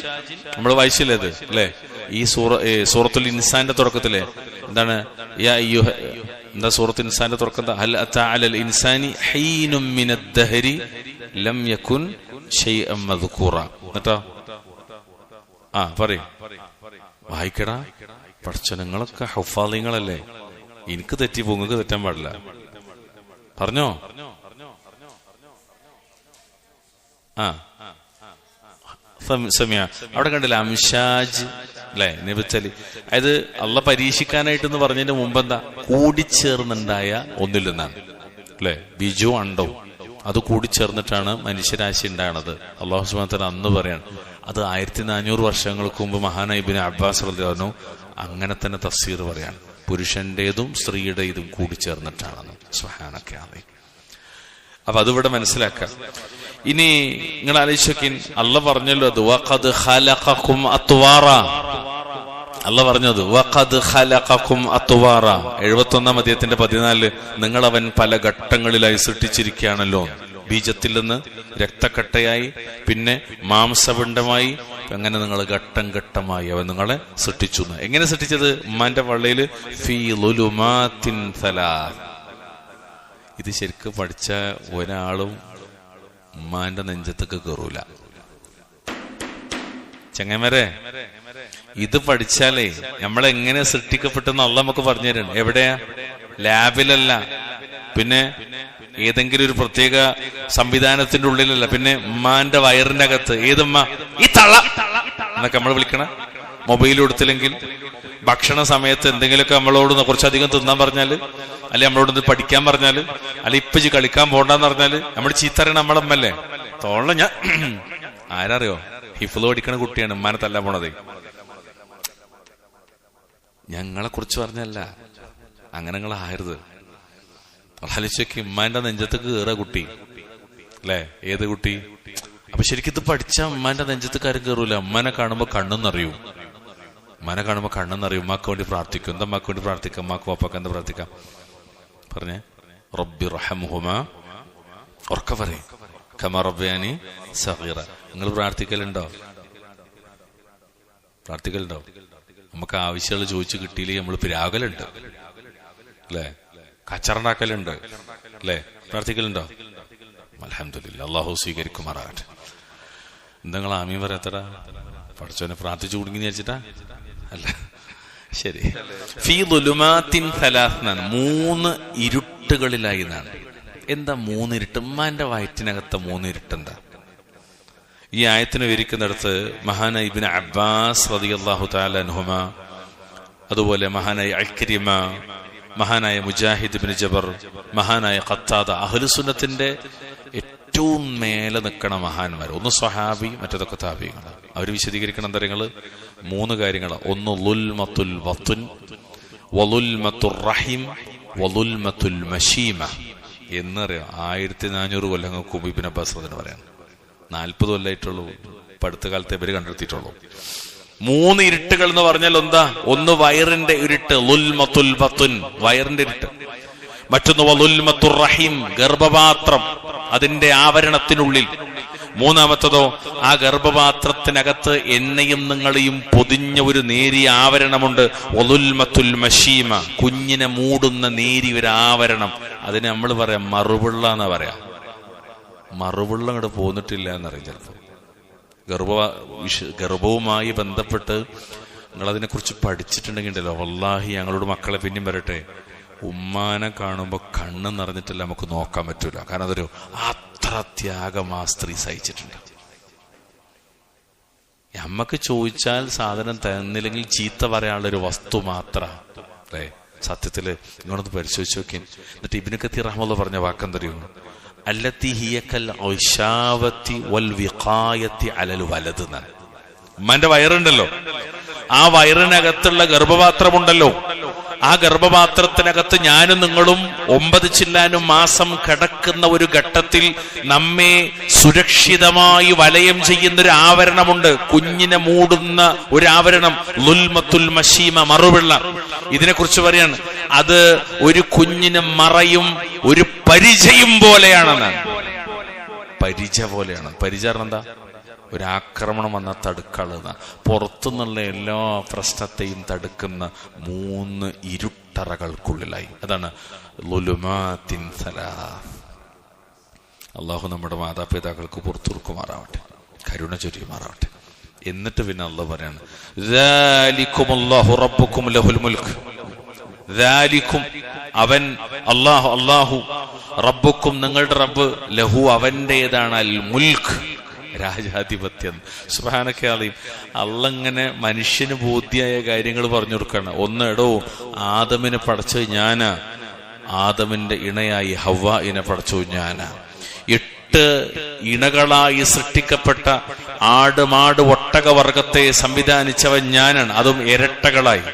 Speaker 1: നമ്മൾ വായിച്ചില്ലേ അത് അല്ലെ? ഈ സൂറത്തുൽ ഇൻസാന്റെ തുടക്കത്തിലെ എന്താണ്? യാ അയ്യുഹ, എന്താ സൂറത്തുൽ ഇൻസാന്റെ തുടക്കം? ഹൽ അതാ അലൽ ഇൻസാനി ഹീനും മിനദ് ദഹരി ലം യകുൻ ശൈഅൻ മദ്കൂറ. എന്നിട്ടോ പറയും, വായിക്കടാ. പഠിച്ചനങ്ങളൊക്കെ ഹുഫാളിങ്ങളല്ലേ, എനിക്ക് തെറ്റി നിങ്ങൾക്ക് തെറ്റാൻ പാടില്ല. പറഞ്ഞോ? സമയ അവിടെ കണ്ടില്ല? അംഷാജ് അല്ലെ? നബിത്തലി. അതായത് അള്ള പരീക്ഷിക്കാനായിട്ടെന്ന് പറഞ്ഞതിന്റെ മുമ്പെന്താ? കൂടിച്ചേർന്നുണ്ടായ ഒന്നിൽ നിന്നാണ് അല്ലെ? ബീജവും അണ്ടവും അത് കൂടിച്ചേർന്നിട്ടാണ് മനുഷ്യരാശി ഉണ്ടാകണത്. അള്ളാഹു സുബ്ഹാനഹു വ തആല അന്ന് പറയാണ്. അത് 1400 വർഷങ്ങൾക്ക് മുമ്പ് മഹാനായ ഇബ്നു അബ്ബാസ് റളിയല്ലാഹു അൻഹു അങ്ങനെ തന്നെ തഫ്സീർ പറയാണ്. പുരുഷന്റേതും സ്ത്രീയുടേതും കൂടിച്ചേർന്നിട്ടാണെന്ന്. സുബ്ഹാനക. അപ്പൊ അതിവിടെ മനസ്സിലാക്കാം. ഇനി നിങ്ങൾ ആലോചിച്ചോക്കിൻ, അള്ള പറഞ്ഞല്ലോ അത് വഖദ് ഖലഖകും അത്വാറ. അള്ള പറഞ്ഞത് വഖദ് ഖലഖകും അത്വാറ. 71-ാം അധ്യായത്തിന്റെ 14 നിങ്ങളവൻ പല ഘട്ടങ്ങളിലായി സൃഷ്ടിച്ചിരിക്കുകയാണല്ലോ. ബീജത്തിൽ നിന്ന് രക്തക്കട്ടയായി, പിന്നെ മാംസപിണ്ഡമായി, അങ്ങനെ നിങ്ങൾ ഘട്ടം ഘട്ടമായി അവൻ നിങ്ങളെ സൃഷ്ടിച്ചു. എങ്ങനെ സൃഷ്ടിച്ചത്? ഉമ്മാന്റെ വള്ളയില് ഫീ ളുലുമാത്തിൻ സലാസ്. ഇത് ശരിക്കും പഠിച്ച ഒരാളും ഉമ്മാന്റെ നെഞ്ചത്തൊക്കെ കയറൂല. ചങ്ങന്മാരെ, ഇത് പഠിച്ചാലേ നമ്മളെങ്ങനെ സൃഷ്ടിക്കപ്പെട്ടെന്ന് അള്ളാഹ് നമുക്ക് പറഞ്ഞു തരണം. എവിടെയാ? ലാബിലല്ല, പിന്നെ ഏതെങ്കിലും ഒരു പ്രത്യേക സംവിധാനത്തിന്റെ ഉള്ളിലല്ല, പിന്നെ ഉമ്മാന്റെ വയറിന്റെ അകത്ത്. ഏതുമ്മ? ഈ തള്ള എന്നൊക്കെ നമ്മൾ വിളിക്കണ. മൊബൈൽ കൊടുത്തില്ലെങ്കിൽ, ഭക്ഷണ സമയത്ത് എന്തെങ്കിലുമൊക്കെ നമ്മളോട് കുറച്ചധികം തിന്നാൻ പറഞ്ഞാല്, അല്ലെ നമ്മളോട് പഠിക്കാൻ പറഞ്ഞാല്, അല്ലെ ഇപ്പൊ കളിക്കാൻ പോണ്ടെന്ന് പറഞ്ഞാല് നമ്മൾ ചീത്തറിയണ നമ്മളമ്മല്ലേ? തോള ഞാൻ ആരറിയോ? ഹിഫ്ള് പഠിക്കണ കുട്ടിയാണ് ഉമ്മാനെ തല്ലാൻ പോണത്. ഞങ്ങളെ കുറിച്ച് പറഞ്ഞല്ല, അങ്ങനെ നിങ്ങൾ ആയരുത്. ആലോചിച്ചൊക്കെ ഉമ്മാന്റെ നെഞ്ചത്തേക്ക് കയറുക കുട്ടി അല്ലെ? ഏത് കുട്ടി? അപ്പൊ ശരിക്കും ഇത് പഠിച്ച ഉമ്മാന്റെ നെഞ്ചത്തേക്ക് ആരും കയറൂല. ഉമ്മാനെ കാണുമ്പോ കണ്ണെന്നറിയൂ. ഉമ്മാനെ കാണുമ്പോ കണ്ണെന്നറിയും. ഉമ്മാക്ക് വേണ്ടി പ്രാർത്ഥിക്കും. എന്താ ഉമ്മാക്ക് വേണ്ടി പ്രാർത്ഥിക്കാം? ഉമ്മാക്ക് വാപ്പാക്ക് എന്താ പ്രാർത്ഥിക്കാം? പറഞ്ഞേ. റബ്ബി റഹംഹുമാ, ഉറക്ക പറയും, കമാ റബ്ബയാനി സഗീറ. നിങ്ങൾ പ്രാർത്ഥിക്കലുണ്ടോ? പ്രാർത്ഥിക്കലുണ്ടോ? നമുക്ക് ആവശ്യമുള്ള ചോദിച്ചു കിട്ടിയില്ലെങ്കിൽ നമ്മൾ പിരാകലുണ്ട് അല്ലെ? കച്ചറുണ്ടാക്കലുണ്ട് അല്ലെ? പ്രാർത്ഥിക്കലുണ്ടോ? അൽഹംദുലില്ലാ, അല്ലാഹു സ്വീകരിക്കുമാറാകട്ടെ. നിങ്ങൾ ആമീൻ പറയാത്തടാ? പഠിച്ചവനെ പ്രാർത്ഥിച്ചു കുടുങ്ങി വിചാരിച്ചിട്ടാ? അല്ല, ശരി. ഫീ ദുലുമാത്തിൻ സലാസ്നാണ്, 3 ഇരുട്ടുകളിലായി എന്നാണ്. എന്താ 3 ഇരുട്ട്? ഉമ്മാന്റെ വയറ്റിനകത്ത 3 ഇരുട്ടെന്താ? ഈ ആയത്തിനെ വിവരിക്കുന്നിടത്ത് മഹാനായ ഇബ്നു അബ്ബാസ് റളിയല്ലാഹു തആല അൻഹുമ, അതുപോലെ മഹാനായ ഇക്രിമ, മഹാനായ മുജാഹിദ് ഇബ്നു ജബർ, മഹാനായ ഖത്താദ, അഹ്ലുസുന്നത്തിന്റെ ഏറ്റവും മേലെ നിൽക്കണ മഹാന്മാർ. ഒന്ന് സ്വഹാബി, മറ്റേതൊക്കെ താബിഈങ്ങൾ. അവർ വിശദീകരിക്കണം എന്താ കാര്യങ്ങള്? 3 കാര്യങ്ങൾ. ഒന്ന് ളുൽമത്തുൽ വത്ൻ വളുൽമത്തുർ റഹിം വളുൽമത്തുൽ മശീമ എന്നറിയാം. 1400 കൊല്ലങ്ങൾക്ക് മുമ്പ് ഇബ്നു അബ്ബാസ് റളിയല്ലാഹു പറയാൻ 40 കൊല്ലമായിട്ടുള്ളൂ. ഇപ്പൊ അടുത്ത കാലത്തെ ഇവര് കണ്ടെത്തിയിട്ടുള്ളൂ. 3 ഇരുട്ടുകൾ എന്ന് പറഞ്ഞാൽ എന്താ? ഒന്ന് വയറിന്റെ ഇരുട്ട്, ളുൽമത്തുൽ ബത്ൻ, വയറിന്റെ ഇരുട്ട്. മറ്റൊന്ന് വളുൽമത്തുർ റഹീം, ഗർഭപാത്രം, അതിന്റെ ആവരണത്തിനുള്ളിൽ. മൂന്നാമത്തതോ ആ ഗർഭപാത്രത്തിനകത്ത് എന്നെയും നിങ്ങളെയും പൊതിഞ്ഞ ഒരു നേരിയ ആവരണമുണ്ട്. വളുൽമത്തുൽ മശീമ, കുഞ്ഞിനെ മൂടുന്ന നേരിയ ഒരു ആവരണം. അതിന് നമ്മൾ പറയാം മറുപിള്ള എന്നാ പറയാ. മറുപിള്ള അങ്ങോട്ട് പോന്നിട്ടില്ല എന്നറിയാം. ചിലപ്പോൾ ഗർഭവുമായി ബന്ധപ്പെട്ട് നിങ്ങളതിനെ കുറിച്ച് പഠിച്ചിട്ടുണ്ടെങ്കിൽ ഉണ്ടല്ലോ, വല്ലാഹി ഞങ്ങളോട് മക്കളെ പിന്നെയും വരട്ടെ, ഉമ്മാനെ കാണുമ്പോ കണ്ണ് നിറഞ്ഞിട്ടില്ല നമുക്ക് നോക്കാൻ പറ്റൂല. കാരണം അതൊരു അത്ര ത്യാഗം ആ സ്ത്രീ സഹിച്ചിട്ടുണ്ട്. നമ്മക്ക് ചോദിച്ചാൽ സാധനം തന്നില്ലെങ്കിൽ ചീത്ത പറയാനുള്ളൊരു വസ്തു മാത്ര അല്ലേ? സത്യത്തില് നിങ്ങളൊന്ന് പരിശോധിച്ച് നോക്കി. എന്നിട്ട് ഇബ്നു കത്തീർ റഹ്മത്തുള്ളാഹി പറഞ്ഞ വാക്കെന്തറിയോ? അല്ലത്തി ഹിയക്കൽ ഔശാവത്തി വൽ വിഖായത്തി അലൽ വലദ് എന്നാണ്. ഉമ്മാന്റെ വയറുണ്ടല്ലോ, ആ വയറിനകത്തുള്ള ഗർഭപാത്രമുണ്ടല്ലോ, ആ ഗർഭപാത്രത്തിനകത്ത് ഞാനും നിങ്ങളും 9 ചില്ലാനും മാസം കിടക്കുന്ന ഒരു ഘട്ടത്തിൽ നമ്മെ സുരക്ഷിതമായി വലയം ചെയ്യുന്നൊരു ആവരണമുണ്ട്, കുഞ്ഞിനെ മൂടുന്ന ഒരു ആവരണം. ളുൽമത്തുൽ മശീമ, മറുപിള്ള. ഇതിനെക്കുറിച്ച് പറയാണ് അത് ഒരു കുഞ്ഞിനെ മറയും ഒരു പരിചയം പോലെയാണെന്നാണ്. പരിച പോലെയാണ്. പരിച എന്താ? ഒരാക്രമണം വന്നാൽ തടുക്കള, പുറത്തുനിന്നുള്ള എല്ലാ പ്രശ്നത്തെയും തടുക്കുന്ന 3 ഇരുട്ടറകൾക്കുള്ളിലായി. അതാണ് ളുലുമാത്തിൻ സലാസ്. അള്ളാഹു നമ്മുടെ മാതാപിതാക്കൾക്ക് പുറത്തുറുക്കുമാറാവട്ടെ, കരുണ ചൊരിയുമാറാവട്ടെ. എന്നിട്ട് പിന്നെ അള്ളാഹു പറയാണ് ദാലികുമുല്ലാഹു റബ്ബുക്കും ലഹുൽ മുൽക്ക്. ദാലികും, അവൻ അള്ളാഹു റബ്ബുക്കും, നിങ്ങളുടെ റബ്ബ്, ലഹു, അവന്റേതാണ്, അൽ മുൽക്ക്, രാജാധിപത്യം. സുബ്ഹാനക അലീം. അള്ളങ്ങനെ മനുഷ്യന് ബോധ്യായ കാര്യങ്ങൾ പറഞ്ഞു കൊടുക്കണം. ഒന്ന്, എടോ, ആദമിനെ പടച്ചത് ഞാനാ, ആദമിന്റെ ഇണയായി ഹവ്വായിനെ പടച്ചത് ഞാനാ. 8 ഇണകളായി സൃഷ്ടിക്കപ്പെട്ട ആട്, മാട്, ഒട്ടകവർഗത്തെ സംവിധാനിച്ചവൻ ഞാനാണ്, അതും ഇരട്ടകളായി.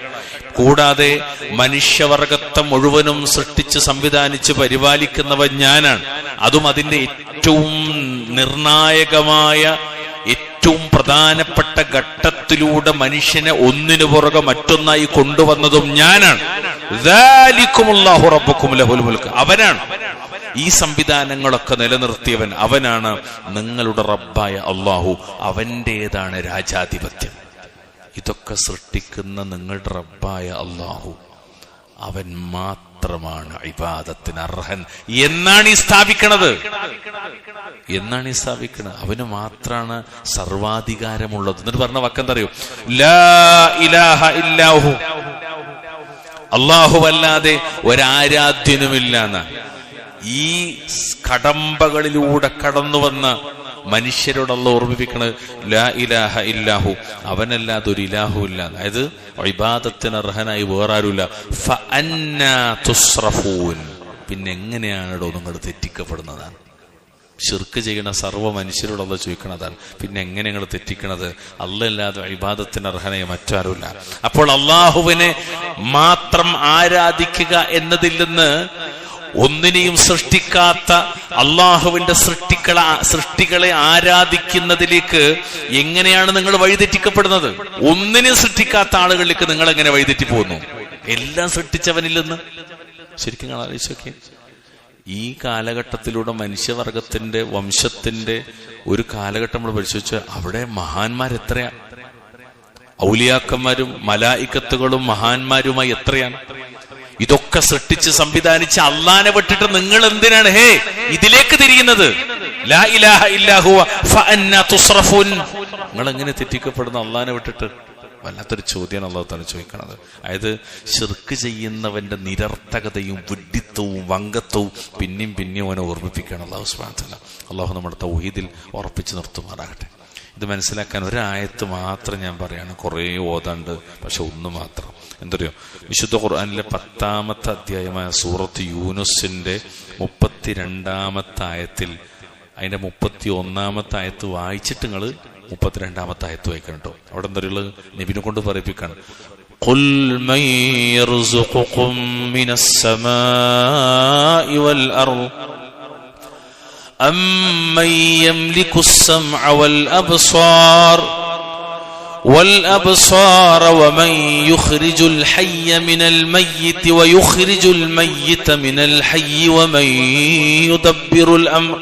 Speaker 1: കൂടാതെ മനുഷ്യവർഗത്തെ മുഴുവനും സൃഷ്ടിച്ച് സംവിധാനിച്ച് പരിപാലിക്കുന്നവൻ ഞാനാണ്, അതും അതിന്റെ ഏറ്റവും നിർണായകമായ ഏറ്റവും പ്രധാനപ്പെട്ട ഘട്ടത്തിലൂടെ മനുഷ്യനെ ഒന്നിനു പുറകെ മറ്റൊന്നായി കൊണ്ടുവന്നതും ഞാനാണ്. ദാലികുമുല്ലാഹു റബ്ബുക്കും ലഹുൽ മുൽക്ക്. അവനാണ് ഈ സംവിധാനങ്ങളൊക്കെ നിലനിർത്തിയവൻ, അവനാണ് നിങ്ങളുടെ റബ്ബായ അള്ളാഹു, അവന്റേതാണ് രാജാധിപത്യം. ഇതൊക്കെ സൃഷ്ടിക്കുന്ന നിങ്ങളുടെ റബ്ബായ അള്ളാഹു, അവൻ മാത്രമാണ് ഇബാദത്തിന് അർഹൻ എന്നാണ് ഈ സ്ഥാപിക്കണത്. അവന് മാത്രമാണ് സർവാധികാരമുള്ളത്. എന്നിട്ട് പറഞ്ഞ വാക്കെന്തറിയോ? ലാ ഇലാഹ ഇല്ലാഹു, അള്ളാഹു അല്ലാതെ ഒരാരാധ്യനുമില്ല എന്ന. ഈ കടമ്പകളിലൂടെ കടന്നു വന്ന മനുഷ്യരോടുള്ള ഓർമ്മിപ്പിക്കണത് ലാ ഇലാഹ ഇല്ലാഹു, അവനല്ലാതെ ഒരു ഇലാഹു ഇല്ല. അതായത് ഇബാദത്തിന് അർഹനായി വേറാരുമില്ല. ഫഅന്നാ തുസ്റഫൂൻ, പിന്നെ എങ്ങനെയാണോ നിങ്ങൾ തെറ്റിക്കപ്പെടുന്നതാണ്? ശിർക്ക് ചെയ്യുന്ന സർവ്വ മനുഷ്യരോടുള്ള ചോദിക്കണതാണ്, പിന്നെ എങ്ങനെ നിങ്ങൾ തെറ്റിക്കണത്? അല്ലാതെ ഇബാദത്തിന് അർഹനായി മറ്റാരുമില്ല. അപ്പോൾ അള്ളാഹുവിനെ മാത്രം ആരാധിക്കുക എന്നതിൽ നിന്ന് ഒന്നിനെയും സൃഷ്ടിക്കാത്ത അള്ളാഹുവിന്റെ സൃഷ്ടികളെ ആരാധിക്കുന്നതിലേക്ക് എങ്ങനെയാണ് നിങ്ങൾ വഴിതെറ്റിക്കപ്പെടുന്നത്? ഒന്നിനെ സൃഷ്ടിക്കാത്ത ആളുകളിലേക്ക് നിങ്ങൾ എങ്ങനെ വഴിതെറ്റി പോകുന്നു? എല്ലാം സൃഷ്ടിച്ചവനിൽ നിന്ന്. ശരിക്കും ആലോചിച്ച് നോക്കിയേ, ഈ കാലഘട്ടത്തിലൂടെ മനുഷ്യവർഗത്തിന്റെ വംശത്തിന്റെ ഒരു കാലഘട്ടം നമ്മൾ പരിശോധിച്ചാൽ അവിടെ മഹാന്മാരെത്രയാ? ഔലിയാക്കന്മാരും മലായിക്കത്തുകളും മഹാന്മാരുമായി എത്രയാണ്? ഇതൊക്കെ സൃഷ്ടിച്ച് സംവിധാനിച്ച് അള്ളാനെ വിട്ടിട്ട് നിങ്ങൾ എന്തിനാണ് ഇതിലേക്ക് തിരിയുന്നത്? ലാ ഇലാഹ ഇല്ലാ ഹുവ ഫഅന്നാ തുസ്റഫൂൻ. നിങ്ങൾ എങ്ങനെ തെറ്റിക്കപ്പെടുന്നു അള്ളാനെ വിട്ടിട്ട്? വല്ലാത്തൊരു ചോദ്യമാണ് അള്ളാഹു തആല ചോദിക്കണത്. അതായത് ശിർക്ക് ചെയ്യുന്നവന്റെ നിരർത്ഥകതയും വിഡ്ഢിത്തവും വങ്കത്വവും പിന്നെയും അവനെ ഓർമ്മിപ്പിക്കുകയാണ് അള്ളാഹു സുബ്ഹാനഹു വ തആല. അള്ളാഹു നമ്മുടെ തൗഹീദിൽ ഉറപ്പിച്ചു നിർത്തുമാറാകട്ടെ. ഇത് മനസ്സിലാക്കാൻ ഒരായത്ത് മാത്രം ഞാൻ പറയാണ്, കുറേ ഓതാണ്ട്, പക്ഷെ ഒന്ന് മാത്രം. എന്തറിയോ, വിശുദ്ധ ഖുർആനിലെ 10-ാമത്തെ അധ്യായമായ സൂറത്ത് യൂനുസിന്റെ 32-ാമത്തെ ആയത്തിൽ അതിന്റെ 31-ാമത്തെ ആയത്ത് വായിച്ചിട്ട് നിങ്ങൾ 32-ാമത്തെ ആയത്ത് വായിക്കണം കേട്ടോ. അവിടെ എന്തറിയുള്ളത് നബിനെ കൊണ്ട് പറയിപ്പിക്കാണ്. ഖുൽ മൻ യർസുഖുകും മിനസ് സമാഇ വൽ അർദ് അമ്മൻ യംലികു السمع والأبصار ومن يخرج الحي من الميت ويخرج الميت من الحي ومن يدبر الأمر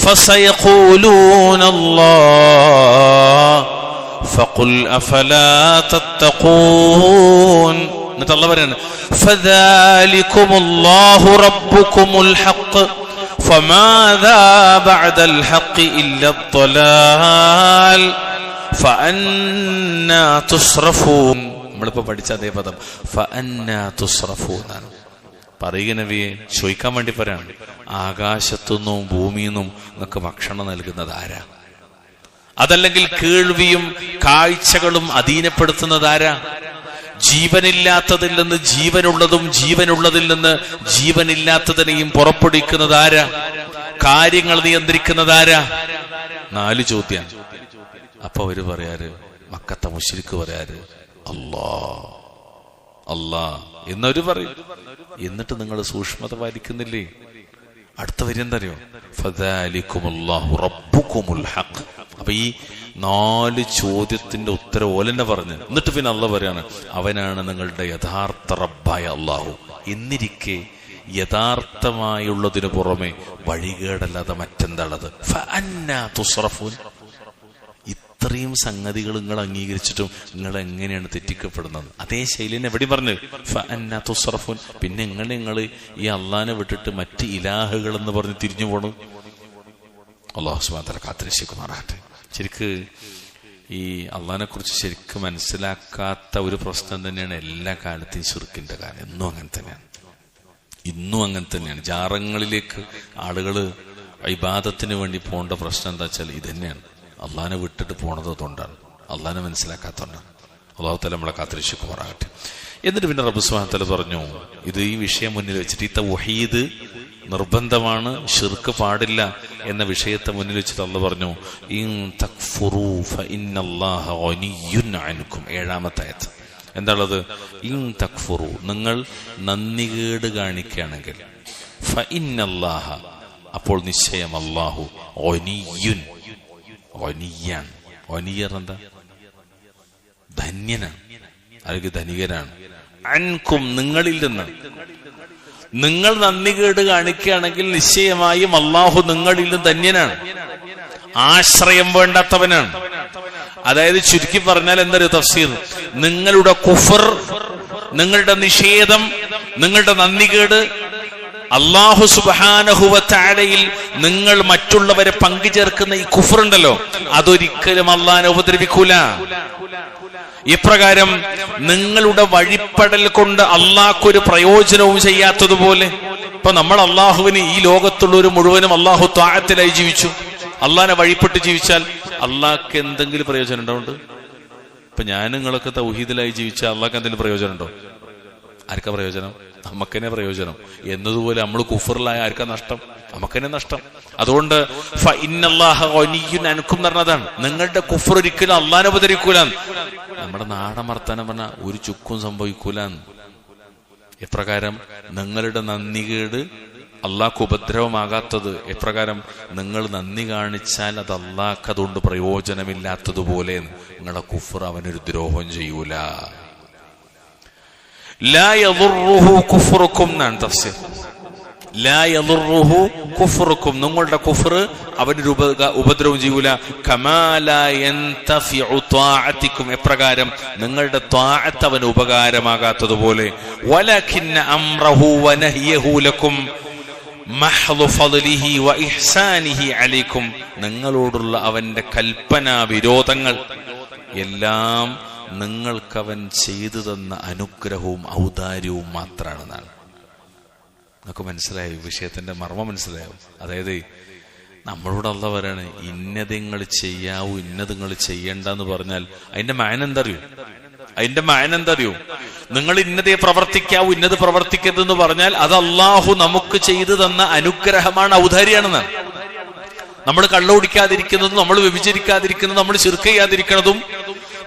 Speaker 1: فسيقولون الله فقل أفلا تتقون. എന്നിട്ട് അല്ലാഹു പറയുന്നു فذلكم الله ربكم الحق فماذا بعد الحق إلا الضلال فأنا تصرفون. നമ്മളിപ്പോ പഠിച്ച അതേ പദം فأنا تصرفون ആണ്. പറയുക നബിയെ, ചോദിക്കാൻ വേണ്ടി പറയാണ്, ആകാശത്തുനിന്നും ഭൂമിയിൽ നിന്നും നിങ്ങൾക്ക് ഭക്ഷണം നൽകുന്നത് ആരാ? അതല്ലെങ്കിൽ കേൾവിയും കാഴ്ചകളും അധീനപ്പെടുത്തുന്നത് ആരാ? ജീവനില്ലാത്തതിൽ നിന്ന് ജീവനുള്ളതും ജീവനുള്ളതിൽ നിന്ന് ജീവനില്ലാത്തതിനെയും പുറപ്പെടുവിക്കുന്നത് ആരാ? കാര്യങ്ങൾ നിയന്ത്രിക്കുന്നത് ആരാ? 4 ചോദ്യം. അപ്പൊ അവര് പറയാറ്, മക്കത്തെ മുശ്രിക്ക് പറയാറ് അല്ലാ എന്നവര് പറയും. എന്നിട്ട് നിങ്ങൾ സൂക്ഷ്മത പാലിക്കുന്നില്ലേ? അടുത്ത വരി എന്തറിയോ, ഫദാലികുമുല്ലാഹു റബ്ബുകുമുൽ ഹഖ്. അപ്പൊ ഈ 4 ചോദ്യത്തിന്റെ ഉത്തരം ഓലെന്നെ പറഞ്ഞു. എന്നിട്ട് പിന്നെ അല്ലാഹു പറയാണ്, അവനാണ് നിങ്ങളുടെ യഥാർത്ഥ റബ്ബായ അല്ലാഹു. എന്നിരിക്കെ യഥാർത്ഥമായുള്ളതിനു പുറമെ വഴികേടല്ലാതെ മറ്റെന്താണത്? ഫഅന്നാ തുസ്റഫൂൻ. ഇത്രയും സംഗതികൾ നിങ്ങൾ അംഗീകരിച്ചിട്ടും നിങ്ങൾ എങ്ങനെയാണ് തെറ്റിക്കപ്പെടുന്നത്? അതേ ശൈലിനെ എവിടെ പറഞ്ഞു ഫഅന്നാ തുസ്റഫൂൻ. പിന്നെ നിങ്ങൾ ഈ അള്ളാനെ വിട്ടിട്ട് മറ്റ് ഇലാഹുകൾ എന്ന് പറഞ്ഞ് തിരിഞ്ഞു പോണു. അല്ലാഹു സുബ്ഹാനഹു വ തആല കാത്തിരക്ഷിക്കുമാറാകട്ടെ. ശരിക്ക് ഈ അള്ളാഹിനെ കുറിച്ച് ശരിക്കും മനസ്സിലാക്കാത്ത ഒരു പ്രശ്നം തന്നെയാണ് എല്ലാ കാലത്തെയും ശിർക്കിന്റെ കാലം. ഇന്നും അങ്ങനെ തന്നെയാണ്. ജാറങ്ങളിലേക്ക് ആളുകൾ ഇബാദത്തിന് വേണ്ടി പോകേണ്ട പ്രശ്നം എന്താ വെച്ചാൽ ഇതന്നെയാണ്. അള്ളാഹിനെ വിട്ടിട്ട് പോണത് അതുകൊണ്ടാണ്, അള്ളാഹിനെ മനസ്സിലാക്കാത്തതുകൊണ്ടാണ്. അല്ലാഹു തആല നമ്മളെ കാത്തിരക്ഷിക്കുമാറാകട്ടെ. എന്നിട്ട് പിന്നെ റബ്ബ് സുബ്ഹാനഹു വ തആല പറഞ്ഞു, ഇത് ഈ വിഷയം മുന്നിൽ വെച്ചിട്ട്, ഈ തൗഹീദ് നിർബന്ധമാണ്, ശിർക്ക് പാടില്ല എന്ന വിഷയത്തെ മുന്നിൽ വെച്ചിട്ട് അല്ലാഹു പറഞ്ഞു, ഇൻ തക്ഫുറൂ ഫഇന്നല്ലാഹ ഗനിയ്യുൻ അൻകും. 7-ാമത്തെ ആയത്ത് എന്താണത്? ഇൻ തക്ഫുറൂ, നിങ്ങൾ നന്ദികേട് കാണിക്കുകയാണെങ്കിൽ, ഫഇന്നല്ലാഹ, അപ്പോൾ നിശ്ചയം അല്ലാഹു, ഗനിയ്യുൻ, ഗനിയ്യാണ്. ഗനിയ്യർ എന്താ? ധന്യനാണ്, അല്ലെങ്കിൽ ധനികനാണ്. അൻകും, നിങ്ങളിൽ നിന്ന്. നിങ്ങൾ നന്ദികേട് കാണിക്കുകയാണെങ്കിൽ നിശ്ചയമായും അള്ളാഹു നിങ്ങളിൽ നിന്ന് ധന്യനാണ്, ആശ്രയം വേണ്ടാത്തവനാണ്. അതായത് ചുരുക്കി പറഞ്ഞാൽ എന്തൊരു തഫ്സീർ, നിങ്ങളുടെ കുഫർ, നിങ്ങളുടെ നിഷേധം, നിങ്ങളുടെ നന്ദികേട്, അല്ലാഹു സുബ്ഹാനഹു വ തആലയിൽ നിങ്ങൾ മറ്റുള്ളവരെ പങ്കുചേർക്കുന്ന ഈ കുഫറുണ്ടല്ലോ, അതൊരിക്കലും അള്ളാഹിനെ ഉപദ്രവിക്കൂല. ഇപ്രകാരം നിങ്ങളുടെ വഴിപ്പെടൽ കൊണ്ട് അള്ളാഹ്ക്കൊരു പ്രയോജനവും ചെയ്യാത്തതുപോലെ, ഇപ്പൊ നമ്മൾ അള്ളാഹുവിന് ഈ ലോകത്തുള്ളവർ മുഴുവനും അള്ളാഹു ത്വാഅത്തിലായി ജീവിച്ചു, അള്ളാഹിനെ വഴിപ്പെട്ട് ജീവിച്ചാൽ അള്ളാഹ്ക്ക് എന്തെങ്കിലും പ്രയോജനം ഉണ്ടാവുണ്ട്? ഇപ്പൊ ഞാൻ നിങ്ങളൊക്കെ തൗഹീദിലായി ജീവിച്ചാൽ അള്ളാഹ്ക്ക് എന്തെങ്കിലും പ്രയോജനം ഉണ്ടോ? ആർക്കാ പ്രയോജനം? നമുക്കെന്നെ പ്രയോജനം. എന്നതുപോലെ നമ്മൾ കുഫറിലായ ആർക്കാ നഷ്ടം? നമുക്കെന്നെ നഷ്ടം. അതുകൊണ്ട് ഫഇന്നല്ലാഹ ഗനിയ്യുൻ അൻകും എന്ന് പറഞ്ഞതാണ്. നിങ്ങളുടെ കുഫർ ഒരിക്കലും അള്ളാഹിനെ ഉപദ്രവിക്കൂല. നമ്മുടെ നാടമർത്താനം പറഞ്ഞ ഒരു ചുക്കും സംഭവിക്കൂല. എപ്രകാരം നിങ്ങളുടെ നന്ദികേട് അള്ളാഹ്ക്ക് ഉപദ്രവമാകാത്തത്, എപ്രകാരം നിങ്ങൾ നന്ദി കാണിച്ചാൽ അത് അള്ളാഹ്ക്ക് അതുകൊണ്ട് പ്രയോജനമില്ലാത്തതുപോലെ നിങ്ങളുടെ കുഫർ അവനൊരു ദ്രോഹം ചെയ്യൂല. ലാ യദുറുഹു കുഫ്റുക്കും എന്നാണ് തഫ്സീർ. ലാ യദുറുഹു കുഫ്റുക്കും, നിങ്ങളുടെ കുഫർ അവനൊരു ഉപദ്രവം ചെയ്യൂല. കമാ ലാ യൻതഫിഉ ത്വാഅതികും, എപ്രകാരം നിങ്ങളുടെ ത്വാഅത്ത് അവന് ഉപകാരമാകാത്തതുപോലെ. വലകിന്ന അംറഹു വനഹിയഹു ലക്കും മഹ്ളു ഫദ്ലിഹി വ ഇഹ്സാനിഹി അലൈക്കും, നിങ്ങളോടുള്ള അവന്റെ കൽപ്പന വിരോധങ്ങൾ എല്ലാം നിങ്ങൾക്കവൻ ചെയ്തു തന്ന അനുഗ്രഹവും ഔദാര്യവും മാത്രമാണെന്നാണ്. നമുക്ക് മനസ്സിലായോ വിഷയത്തിന്റെ മർമ്മം? മനസ്സിലായോ? അതായത് നമ്മളോട് അല്ലാഹു പറയാണ്, ഇന്നത് നിങ്ങൾ ചെയ്യാവൂ, ഇന്നത് നിങ്ങൾ ചെയ്യണ്ടെന്ന് പറഞ്ഞാൽ അതിന്റെ മാന എന്തറിയോ? നിങ്ങൾ ഇന്നതേ പ്രവർത്തിക്കാവൂ, ഇന്നത് പ്രവർത്തിക്കരുതെന്ന് പറഞ്ഞാൽ അത് അള്ളാഹു നമുക്ക് ചെയ്തു തന്ന അനുഗ്രഹമാണ്, ഔദാര്യാണെന്നാണ്. നമ്മൾ കള്ളുകുടിക്കാതിരിക്കുന്നതും, നമ്മൾ വ്യഭിചരിക്കാതിരിക്കുന്നതും, നമ്മൾ ശിർക്ക് ചെയ്യാതിരിക്കുന്നതും,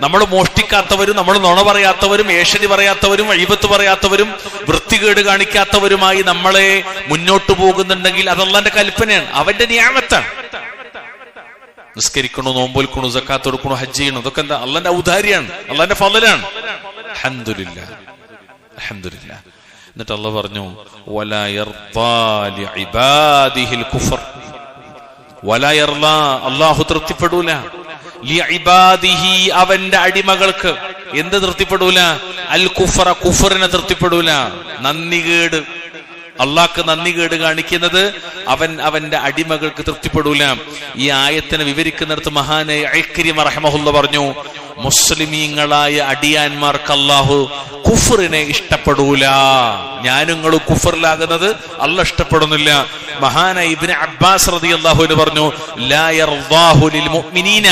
Speaker 1: നമ്മൾ മോഷ്ടിക്കാത്തവരും, നമ്മൾ നുണ പറയാത്തവരും, ഏഷണി പറയാത്തവരും, അഴിബത്ത് പറയാത്തവരും, വൃത്തികേട് കാണിക്കാത്തവരുമായി നമ്മളെ മുന്നോട്ട് പോകുന്നുണ്ടെങ്കിൽ അത് അള്ളാന്റെ കൽപ്പനയാണ്, അവന്റെ നിയാമത്താണ്. നിസ്കരിക്കണോ, നോമ്പൊൽക്കണോ, സക്കാത്ത് കൊടുക്കണോ, ഹജ്ജ് ചെയ്യണോ, ഇതൊക്കെ എന്താ? അള്ളാന്റെ ഔദാര്യാണ്, അള്ളാന്റെ ഫളലാണ്. അൽഹംദുലില്ലാഹ്, അൽഹംദുലില്ലാഹ്. എന്നിട്ട് അള്ളാഹ് പറഞ്ഞു, വലാ യർദാ ലിഇബാദിഹിൽ കുഫർ. വലാ യർദാ, അള്ളാഹു തൃപ്തിപ്പെടൂല, ലിഇബാദിഹി, അവന്റെ അടിമകൾക്ക് എന്ത് തൃപ്തിപ്പെടൂല? അൽ കുഫറ, കുഫറിനെ തൃപ്തിപ്പെടൂല. നന്ദികേട്, അള്ളാഹ്ക്ക് നന്ദികേട് കാണിക്കുന്നത് അവന്റെ അടിമകൾക്ക് തൃപ്തിപ്പെടൂല. ഈ ആയത്തിനെ വിവരിക്കുന്നിടത്ത് മഹാനായ ഇക്രിമ റഹ്മഹുല്ലാ പറഞ്ഞു, മുസ്ലിമീങ്ങളായ അടിയാന്മാർക്ക് അള്ളാഹു കുഫറിനെ ഇഷ്ടപ്പെടൂല. ഞാനുങ്ങളും കുഫറിലാകുന്നത് അള്ളാഹ് ഇഷ്ടപ്പെടുന്നില്ല. മഹാനായ ഇബ്നു അബ്ബാസ് റളിയല്ലാഹു അൻഹു പറഞ്ഞു, ലാ യർദാഹു ലിൽ മുഅ്മിനീന,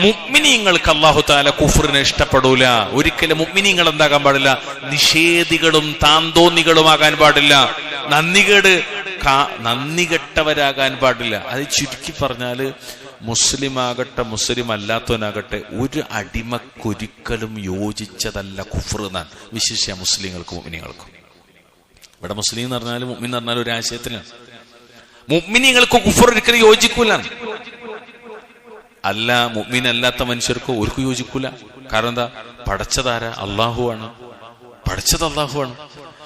Speaker 1: മുഅ്മിനീങ്ങൾക്ക് അല്ലാഹു തആല കുഫറിനെ ഇഷ്ടപ്പെടൂല. ഒരിക്കലും മുഅ്മിനീങ്ങൾ എന്താകാൻ പാടില്ല? നിഷേധികളും താന്തോന്നികളുമാകാൻ പാടില്ല. നന്ദി കെട്ടവരാകാൻ പാടില്ല. അത് ചുരുക്കി പറഞ്ഞാല് മുസ്ലിം ആകട്ടെ മുസ്ലിം അല്ലാത്തവനാകട്ടെ ഒരു അടിമക്കൊരിക്കലും യോജിച്ചതല്ല കുഫർ എന്നാണ് വിശേഷിച്ച മുസ്ലിങ്ങൾക്കും മുഅ്മിനീങ്ങൾക്കും. ഇവിടെ മുസ്ലിം എന്ന് പറഞ്ഞാലും മുഅ്മിൻ എന്ന് പറഞ്ഞാലും ഒരു ആശയത്തിലാണ്. മുഅ്മിനീങ്ങൾക്ക് കുഫർ ഒരിക്കലും യോജിക്കൂല. അല്ല, മുഅ്മിൻ അല്ലാത്ത മനുഷ്യർക്ക് ഒരിക്കലും യോജിക്കൂല. കാരണം എന്താ? പടച്ചതാര? അള്ളാഹുവാണ്. പടച്ചത് അള്ളാഹുവാണ്.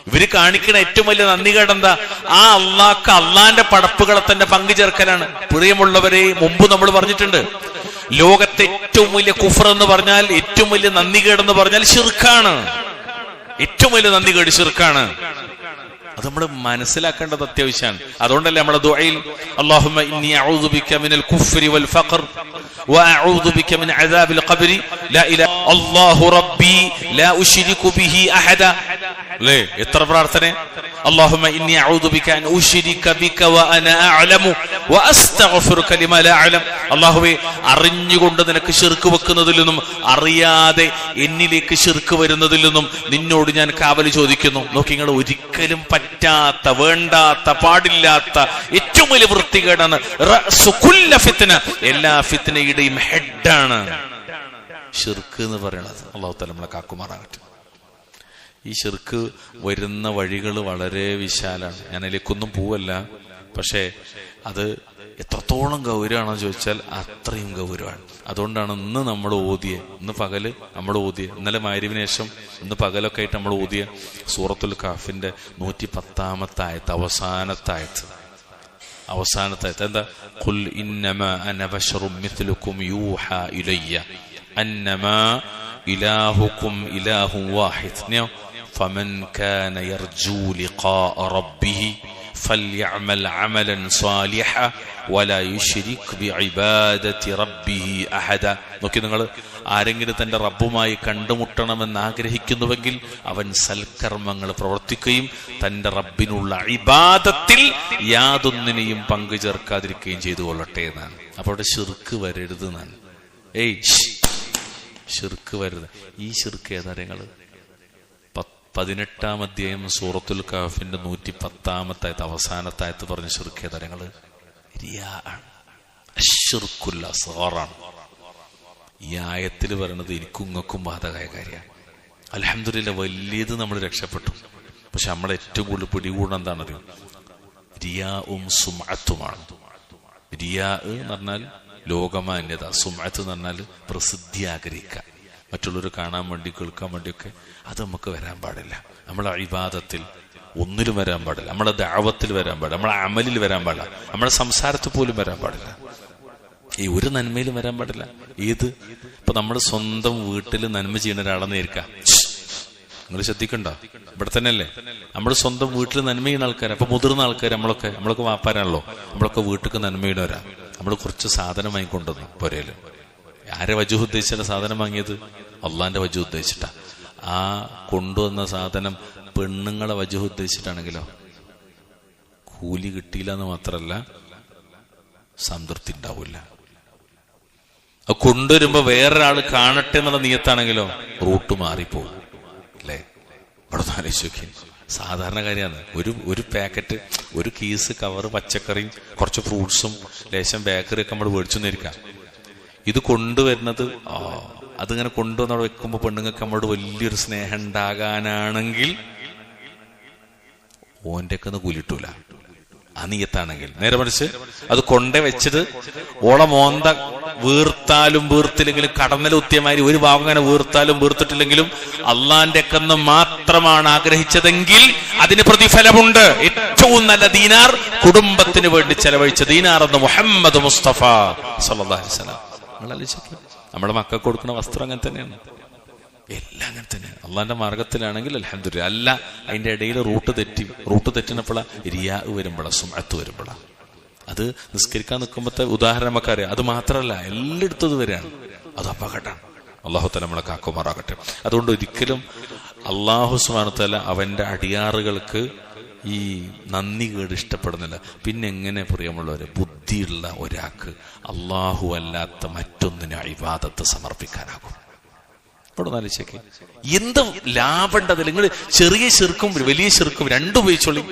Speaker 1: ഇവര് കാണിക്കുന്ന ഏറ്റവും വലിയ നന്ദികേടെന്താ? ആ അള്ളാഹ്ക്ക് അള്ളാന്റെ പടപ്പുകളെ തന്നെ പങ്കു ചേർക്കലാണ്. പ്രിയമുള്ളവരെ, മുമ്പ് നമ്മൾ പറഞ്ഞിട്ടുണ്ട്, ലോകത്തെ ഏറ്റവും വലിയ കുഫർ എന്ന് പറഞ്ഞാൽ, ഏറ്റവും വലിയ നന്ദികേടെന്ന് പറഞ്ഞാൽ ശിർക്കാണ്. ഏറ്റവും വലിയ നന്ദികേട് ശിർക്കാണ്. അത് നമ്മൾ മനസ്സിലാക്കേണ്ടത് അത്യാവശ്യമാണ്. അതുകൊണ്ടല്ലേ നമ്മുടെ ദുആയിൽ അല്ലാഹുമ്മ ഇന്നി അഊദു ബിക മിനൽ കുഫ്രി വൽ ഫഖർ വഅഊദു ബിക മിൻ അദാബിൽ ഖബ്രി ലാ ഇലാഹ അല്ലാഹു റബ്ബി ലാ ഉശ്രികു ബിഹി അഹദ. അല്ലേ? എത്ര പ്രാർത്ഥന! അല്ലാഹുമ്മ ഇന്നി അഊദു ബിക അൻ ഉശ്രിക ബിക വഅന അഅലമു വഅസ്തഗ്ഫിറുക ലിമാ ലാ അഅലം. അല്ലാഹുവേ, അറിഞ്ഞുകൊണ്ട് നിനക്ക് ശിർക്ക് വെക്കുന്നതിൽ നിന്നും അറിയാതെ എന്നിലേക്ക് ശിർക്ക് വരുന്നതിൽ നിന്നും നിന്നോട് ഞാൻ കാവൽ ചോദിക്കുന്നു. നോക്കി, നിങ്ങൾ ഒരിക്കലും പറ്റാത്ത, വേണ്ടാത്ത, പാടില്ലാത്ത ഏറ്റവും വലിയ വൃത്തികേടാണ് റഅ്സു കുല്ല ഫിത്ന, എല്ലാ ഫിത്നയുടെയും ഹെഡാണ് ശിർക്ക് എന്ന് പറയുന്നത്. അല്ലാഹു തആല നമ്മളെ കാക്കുമാറാകട്ടെ. ഈ ശിർക്ക് വരുന്ന വഴികൾ വളരെ വിശാലാണ്. ഞാൻ അതിലേക്കൊന്നും പോവല്ല. പക്ഷെ അത് എത്രത്തോളം ഗൗരവമാണെന്ന് ചോദിച്ചാൽ അത്രയും ഗൗരവമാണ്. അതുകൊണ്ടാണ് ഇന്ന് നമ്മൾ ഇന്ന് പകല് നമ്മൾ ഇന്നലെ മഗ്‌രിബിന് ശേഷം ഇന്ന് പകലൊക്കെ ആയിട്ട് നമ്മൾ ഓതിയ സൂറത്തുൽ കഹ്ഫിന്റെ 110-ാമത്തെ ആയത്ത്, അവസാനത്തെ എന്താ? ഖുൽ ഇന്നമാ അന ബശറും മിത്ലുക്കും യൂഹാ ഇലയ്യ അന്നമാ ഇലാഹുക്കും ഇലാഹുൻ വാഹിദ് ഫമൻ കാന യർജൂ ലിഖാഅ റബ്ബിഹി فليعمل عملا صالحا ولا يشرك بعبادة ربه أحدا. നോക്കി, നിങ്ങൾ ആരെങ്കിലും തന്റെ റബ്ബുമായി കണ്ടുമുട്ടണമെന്ന് ആഗ്രഹിക്കുന്നുവെങ്കിൽ അവൻ സൽക്കർമ്മങ്ങൾ പ്രവർത്തിക്കുകയും തന്റെ റബ്ബിനുള്ള ഇബാദത്തിൽ യാതൊന്നിനെയും പങ്കു ചേർക്കാതിരിക്കുകയും ചെയ്തു കൊള്ളട്ടെ എന്നാണ്. അപ്പോൾ അവിടെ ശിർക്ക് വരരുത് എന്നാണ്. ശിർക്ക് വരരുത്. ഈ ശിർക്ക് ഏതാ? നിങ്ങൾ 18-ാം അധ്യായം സൂറത്തുൽ കഹ്ഫിന്റെ 110-ാമത്തെ ആയത്ത്, അവസാനത്തെ ആയത്ത് പറഞ്ഞ ശിർക്ക് ഏതാ? നിങ്ങൾ റിയാ ആണ്, അശ്ശിർക്കുൽ അസ്ഗറാണ്. ഈ ആയത്തിൽ പറയുന്നത് എനിക്കും ഇങ്ങൾക്കും ബാധകമായ കാര്യമാണ്. അൽഹംദുലില്ലാഹ്, വലിയത് നമ്മൾ രക്ഷപ്പെട്ടു. പക്ഷെ നമ്മളെ ഏറ്റവും കൂടുതൽ പിടികൂടുന്ന എന്താണെന്നറിയോ? റിയാഉം സുംഅത്തുമാണ്. റിയാ എന്ന് പറഞ്ഞാൽ ലോകമാന്യത, സുംഅത്ത് എന്ന് പറഞ്ഞാൽ പ്രസിദ്ധി ആഗ്രഹിക്കുക, മറ്റുള്ളവർ കാണാൻ വേണ്ടി, കേൾക്കാൻ വേണ്ടിയൊക്കെ. അത് നമുക്ക് വരാൻ പാടില്ല. നമ്മളെ ഇബാദത്തിൽ ഒന്നിലും വരാൻ പാടില്ല, നമ്മളെ ദഅവത്തിൽ വരാൻ പാടില്ല, നമ്മളെ അമലിൽ വരാൻ പാടില്ല, നമ്മുടെ സംസാരത്തിൽ പോലും വരാൻ പാടില്ല, ഈ ഒരു നന്മയിലും വരാൻ പാടില്ല. ഏത്? ഇപ്പൊ നമ്മൾ സ്വന്തം വീട്ടിൽ നന്മ ചെയ്യുന്ന ഒരാളെന്ന് ഇരിക്കാം. നിങ്ങൾ ശ്രദ്ധിക്കണ്ടോ? ഇവിടെ തന്നെയല്ലേ നമ്മൾ സ്വന്തം വീട്ടിൽ നന്മ ചെയ്യുന്ന ആൾക്കാർ. അപ്പൊ മുതിർന്ന ആൾക്കാർ നമ്മളൊക്കെ വാപ്പാരാണല്ലോ. നമ്മളൊക്കെ വീട്ടിലേക്ക് നന്മ ചെയ്യുന്നവരാ. നമ്മൾ കുറച്ച് സാധനം വാങ്ങിക്കൊണ്ടുവന്നു പോരേല്. ആരെ വജൂഹ് ഉദ്ദേശിച്ച സാധനം വാങ്ങിയത്? അള്ളാന്റെ വജു ഉദ്ദേശിച്ചിട്ടാ. ആ കൊണ്ടുവന്ന സാധനം പെണ്ണുങ്ങളെ വജു ഉദ്ദേശിച്ചിട്ടാണെങ്കിലോ കൂലി കിട്ടിയില്ല എന്ന് മാത്രല്ല സംതൃപ്തി ഉണ്ടാവില്ല. കൊണ്ടുവരുമ്പോ വേറൊരാൾ കാണട്ടെ എന്നുള്ള നിയത്താണെങ്കിലോ റൂട്ട് മാറിപ്പോകും അല്ലേ? അവിടെ ആലോചിച്ച് സാധാരണ കാര്യമാണ്. ഒരു പാക്കറ്റ്, ഒരു കീസ് കവറ് പച്ചക്കറിയും കുറച്ച് ഫ്രൂട്ട്സും ലേശം ബേക്കറി ഒക്കെ നമ്മൾ മേടിച്ചു നിൽക്കാം. ഇത് കൊണ്ടുവരുന്നത് അതിങ്ങനെ കൊണ്ടുവന്ന് അവിടെ വെക്കുമ്പോ പെണ്ണുങ്ങൾക്ക് നമ്മളോട് വലിയൊരു സ്നേഹം ഉണ്ടാകാനാണെങ്കിൽ ഓന്റെ ഒക്കെ ഒന്ന് കൂലിട്ടൂല ആ നീയത്താണെങ്കിൽ. നേരെ മറിച്ച് അത് കൊണ്ടേ വെച്ചത് ഓള മോന്ത വീർത്താലും വീർത്തില്ലെങ്കിലും കടന്നലുത്തിയമാതിരി ഒരു ഭാഗം അങ്ങനെ വീർത്താലും വീർത്തിട്ടില്ലെങ്കിലും അള്ളാന്റെ ഒക്കെ മാത്രമാണ് ആഗ്രഹിച്ചതെങ്കിൽ അതിന് പ്രതിഫലമുണ്ട്. ഏറ്റവും നല്ല ദീനാർ കുടുംബത്തിന് വേണ്ടി ചെലവഴിച്ച ദീനാർ എന്ന് മുഹമ്മദ് മുസ്തഫ സല്ലല്ലാഹു അലൈഹി വസല്ലം. നമ്മുടെ മക്കൾക്ക് കൊടുക്കുന്ന വസ്ത്രം അങ്ങനെ തന്നെയാണ്, എല്ലാം അങ്ങനെ തന്നെ. അള്ളാന്റെ മാർഗത്തിലാണെങ്കിൽ അൽഹംദുലില്ലാ. അല്ല അതിന്റെ ഇടയിൽ റൂട്ട് തെറ്റിനപ്പോഴാ റിയാ വരുമ്പോഴാ സുമഅത്ത് വരുമ്പോഴാ. അത് നിസ്കരിക്കാൻ നിൽക്കുമ്പോഴത്തെ ഉദാഹരണം നമുക്കറിയാം. അത് മാത്രമല്ല എല്ലായിടത്തും വരികയാണ്. അത് അപകടമാണ്. അള്ളാഹു തആല നമ്മളെ കാക്കുമാറാകട്ടെ. അതുകൊണ്ട് ഒരിക്കലും അള്ളാഹു സുബ്ഹാനഹു വ തആല അവന്റെ അടിയാറുകൾക്ക് ഈ നന്ദി കേട് ഇഷ്ടപ്പെടുന്നില്ല. പിന്നെ എങ്ങനെ പ്രിയമുള്ളവരെ ബുദ്ധിയുള്ള ഒരാൾക്ക് അള്ളാഹു അല്ലാത്ത മറ്റൊന്നിന് ഇബാദത്ത് സമർപ്പിക്കാനാകും? ഇവിടെ നാലിച്ചേക്ക് എന്ത് ലാഭമുണ്ടത്? നിങ്ങൾ ചെറിയ ശിർക്കും വലിയ ശിർക്കും രണ്ടും ഉപയോഗിച്ചോളി.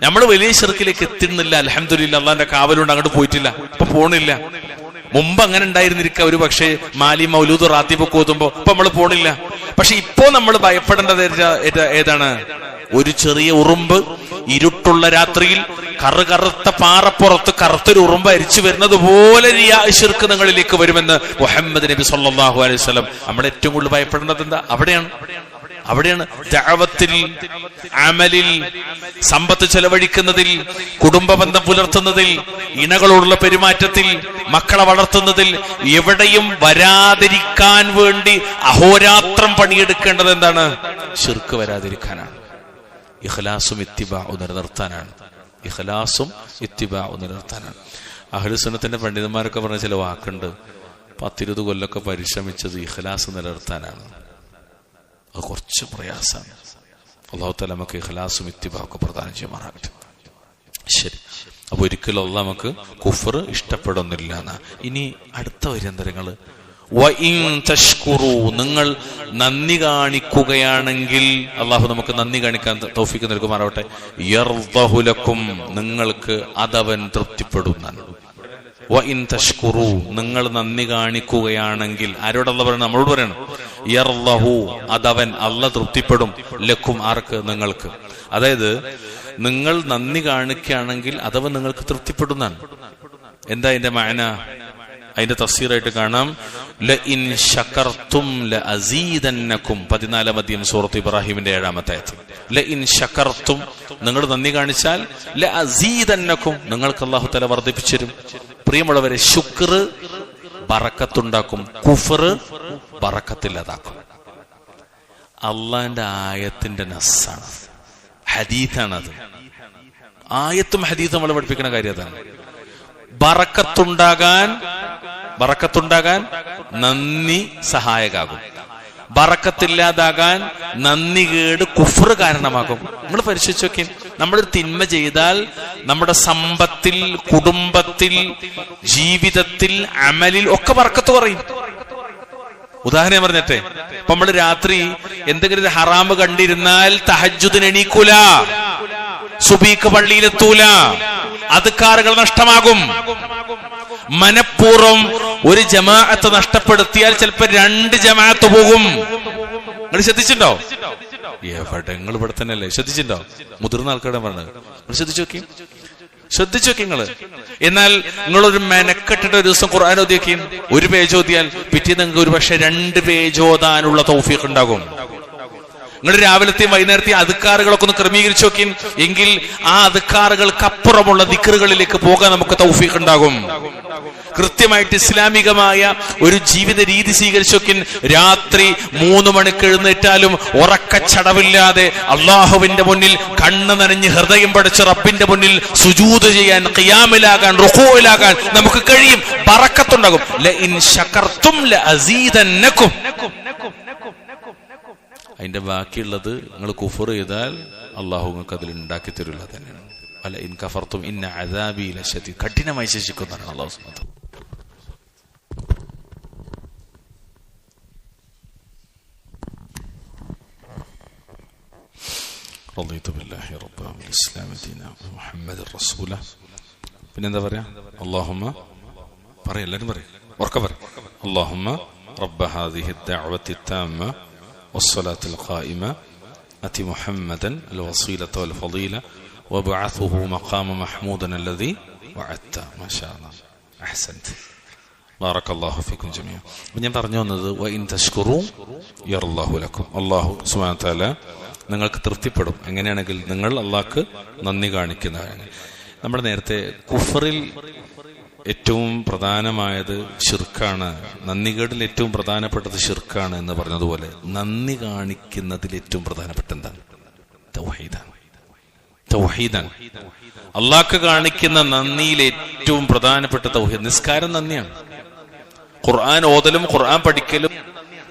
Speaker 1: നമ്മൾ വലിയ ശിർക്കിലേക്ക് എത്തുന്നില്ല, അൽഹംദുലില്ലാ. അള്ളാന്റെ കാവലുണ്ട്, അങ്ങോട്ട് പോയിട്ടില്ല, ഇപ്പൊ പോണില്ല. മുമ്പ് അങ്ങനെ ഉണ്ടായിരുന്നിരിക്കുക ഒരു പക്ഷേ മാലി മൗലൂദ് റാത്തീബൊക്കെ ഓതുമ്പോ. ഇപ്പൊ നമ്മൾ പോണില്ല. പക്ഷെ ഇപ്പോ നമ്മൾ ഭയപ്പെടേണ്ടത് ഏതാണ്? ഒരു ചെറിയ ഉറുമ്പ് ഇരുട്ടുള്ള രാത്രിയിൽ കറുത്ത പാറപ്പുറത്ത് കറുത്തൊരു ഉറുമ്പ് അരിച്ചു വരുന്നത് പോലെ ശിർക്ക് നിങ്ങളിലേക്ക് വരുമെന്ന് മുഹമ്മദ് നബി സല്ലല്ലാഹു അലൈഹി വസല്ലം. നമ്മൾ ഏറ്റവും കൂടുതൽ ഭയപ്പെടേണ്ടത് എന്താ? അവിടെയാണ് ദഅവത്തിൽ, അമലിൽ, സമ്പത്ത് ചെലവഴിക്കുന്നതിൽ, കുടുംബ ബന്ധം പുലർത്തുന്നതിൽ, ഇണകളോടുള്ള പെരുമാറ്റത്തിൽ, മക്കളെ വളർത്തുന്നതിൽ എവിടെയും വരാതിരിക്കാൻ വേണ്ടി അഹോരാത്രം പണിയെടുക്കേണ്ടത് എന്താണ്? ശിർക്ക് വരാതിരിക്കാനാണ്. ഇഖ്ലാസും ഇത്തിബാഉം നിലനിർത്താനാണ്. അഹ്ലു സുന്നത്തിന്റെ പണ്ഡിതന്മാരൊക്കെ പറഞ്ഞ ചില വാക്കുണ്ട്. 10-20 കൊല്ലൊക്കെ പരിശ്രമിച്ചത് ഇഖ്ലാസ് നിലനിർത്താനാണ്. അത് കുറച്ച് പ്രയാസമാണ്. അല്ലാഹു തആല നമുക്ക് ഇഖ്ലാസും ഇത്തിബാഉം ഒക്കെ പ്രദാനം ചെയ്യുമാറാകട്ടെ. ശരി, അപ്പൊ ഒരിക്കലും അല്ലാഹ് നമുക്ക് കുഫർ ഇഷ്ടപ്പെടുന്നില്ല എന്നാ. ഇനി അടുത്ത വര്യന്തരങ്ങള് നിങ്ങൾ നന്ദി കാണിക്കുകയാണെങ്കിൽ അള്ളാഹു നമുക്ക് നന്ദി കാണിക്കാൻ തൗഫീഖ് നൽകുമാറാവട്ടെ. യർദഹു ലക്കും, നിങ്ങൾക്ക് അതവൻ തൃപ്തിപ്പെടുന്നതാണ്. വഇൻ തഷ്കുറു, നിങ്ങൾ നന്ദി കാണിക്കുകയാണെങ്കിൽ ആരോടല്ല പറയണം? നമ്മളോട് പറയണം. യർദഹു, അതവൻ അല്ല തൃപ്തിപ്പെടും. ലക്കും, ആർക്ക്? നിങ്ങൾക്ക്. അതായത് നിങ്ങൾ നന്ദി കാണിക്കുകയാണെങ്കിൽ അതവൻ നിങ്ങൾക്ക് തൃപ്തിപ്പെടുന്നതാണ്. എന്താ അതിന്റെ മഅന? അതിന്റെ തഫ്സീറായിട്ട് കാണാം. ലഇൻ ശകർതും ലഅസീദന്നകും, 14-ാം അധ്യായം സൂറത്ത് ഇബ്രാഹിമിന്റെ 7-ാമത്തെ ആയത്ത്. ലഇൻ ശകർതും, നിങ്ങൾ നന്ദി കാണിച്ചാൽ ലഅസീദന്നകും, നിങ്ങൾക്ക് അല്ലാഹു തആല വർദ്ധിപ്പിച്ചു തരും. പ്രിയമുള്ളവരെ, ശുക്ർ ബറക്കത്തുണ്ടാക്കും, കുഫർ ബറക്കത്തില്ലാതാക്കും. അള്ളാന്റെ ആയത്തിന്റെ നസ്സാണ്, ഹദീഥാണത്. ആയത്തും ഹദീത്തും നമ്മൾ പഠിപ്പിക്കുന്ന കാര്യം അതാണ്. ബറക്കത്തുണ്ടാകാൻ നന്ദി സഹായകാകും. ബറക്കത്തില്ലാതാകാൻ നന്ദി കേട് കുഫ്ർ കാരണമാകും. നമ്മൾ പരിശോധിച്ച് നോക്കി, നമ്മളൊരു തിന്മ ചെയ്താൽ നമ്മുടെ സമ്പത്തിൽ, കുടുംബത്തിൽ, ജീവിതത്തിൽ, അമലിൽ ഒക്കെ ബറക്കത്ത് കുറയും. ഉദാഹരണം പറഞ്ഞിട്ടെ, ഇപ്പൊ നമ്മള് രാത്രി എന്തെങ്കിലും ഒരു ഹറാമ് കണ്ടിരുന്നാൽ തഹജ്ജുദിന് എണീക്കൂല, സുബീക്ക് പള്ളിയിലെത്തൂല, അദ്കാറുകൾ നഷ്ടമാകും. മനഃപൂർവ്വം ഒരു ജമാഅത്ത് നഷ്ടപ്പെടുത്തിയാൽ ചിലപ്പോ 2 ജമാഅത്ത് പോകും. നിങ്ങൾ ശ്രദ്ധിച്ചിട്ടുണ്ടോ? എവിടെ? നിങ്ങൾ ഇവിടെ തന്നെയല്ലേ? ശ്രദ്ധിച്ചിട്ടുണ്ടോ? മുതിർന്ന ആൾക്കാരുടെ പറഞ്ഞത് ശ്രദ്ധിച്ചു നോക്കി നിങ്ങള്. എന്നാൽ നിങ്ങളൊരു മെനക്കെട്ടിട്ട് ഒരു ദിവസം ഖുർആൻ ഓതിയേക്കും, 1 പേജ് ഓതിയാൽ പിറ്റേന്ന് നിങ്ങൾക്ക് ഒരു പക്ഷെ 2 പേജ് ഓതാനുള്ള തൗഫീഖ് ഉണ്ടാകും. നിങ്ങൾ രാവിലത്തെയും വൈകുന്നേരത്തെയും അദ്കാറുകളൊക്കെ ഒന്ന് ക്രമീകരിച്ചു നോക്കി, എങ്കിൽ ആ അദ്കാറുകൾക്ക് അപ്പുറമുള്ള ദിക്റുകളിലേക്ക് പോകാൻ നമുക്ക് തൗഫീഖ് ഉണ്ടാകും. കൃത്യമായിട്ട് ഇസ്ലാമികമായ ഒരു ജീവിത രീതി സ്വീകരിച്ചു നോക്കി, രാത്രി 3 മണിക്ക് എഴുന്നേറ്റാലും ഉറക്കച്ചടവില്ലാതെ അള്ളാഹുവിന്റെ മുന്നിൽ കണ്ണ് നനഞ്ഞ് ഹൃദയം പടച്ച് റബ്ബിന്റെ മുന്നിൽ സുജൂദ് ചെയ്യാൻ, ഖിയാമിലാകാൻ, റുകൂഇലാകാൻ നമുക്ക് കഴിയും. ബറക്കത്തുണ്ടാകും. ലഇൻ ശകർതും ലഅസീദന്നകും. അതിന്റെ ബാക്കിയുള്ളത് നിങ്ങൾ കുഫർ ചെയ്താൽ അള്ളാഹു നിങ്ങൾക്ക് അതിൽ ഉണ്ടാക്കി തരില്ല തന്നെയാണ്. അല്ല ഇൻ കഫർത്തും ഇന്ന അദാബി ലശദീദ്, കഠിനമായി ശിക്ഷിക്കുന്നതാണ് അള്ളാഹു സുബ്ഹാനഹു വ തആല. റളിതു ബില്ലാഹി റബ്ബൻ വൽ-ഇസ്ലാമ ദീനാ മുഹമ്മദുർ റസൂല. പിന്നെന്താ പറയാ? അല്ലാഹുമ്മ പറയ, എല്ലാവരും പറയും, ഉറക്കെ പറയും. അല്ലാഹുമ്മ റബ്ബ ഹാദിഹി ദഅവത്തി താമ്മ വസ്സലാത്തിൽ ഖായിമ അതി മുഹമ്മദൻ അൽ-വസീലത വൽ-ഫളീല വബഅത്ഹു മഖാമ മഹ്മൂദൻ അല്ലദീ വഅദ്ത. മാഷാ അല്ലാഹ്, അഹ്സൻത്, ബാറക്കല്ലാഹു ഫീക്കും ജമീഅ. ഞാൻ പറഞ്ഞു വന്നത് വഇൻ തശ്കുറു യർല്ലാഹു ലക്കും, അല്ലാഹു സുബ്ഹാനഹു വ തആല നിങ്ങൾക്ക് തൃപ്തിപ്പെടും എങ്ങനെയാണെങ്കിൽ നിങ്ങൾ അള്ളാഹ്ക്ക് നന്ദി കാണിക്കുന്നതാണ്. നമ്മൾ നേരത്തെ കുഫറിൽ ഏറ്റവും പ്രധാനമായത് ഷിർക്കാണ്, നന്ദികേടിൽ ഏറ്റവും പ്രധാനപ്പെട്ടത് ഷിർക്കാണ് എന്ന് പറഞ്ഞതുപോലെ നന്ദി കാണിക്കുന്നതിൽ ഏറ്റവും പ്രധാനപ്പെട്ട എന്താണ്? തൗഹീദാണ്. തൗഹീദാണ്. അള്ളാഹ്ക്ക് കാണിക്കുന്ന നന്ദിയിൽ ഏറ്റവും പ്രധാനപ്പെട്ട തൗഹീദ്. നിസ്കാരം നന്ദിയാണ്, ഖുർആൻ ഓതലും ഖുർആൻ പഠിക്കലും.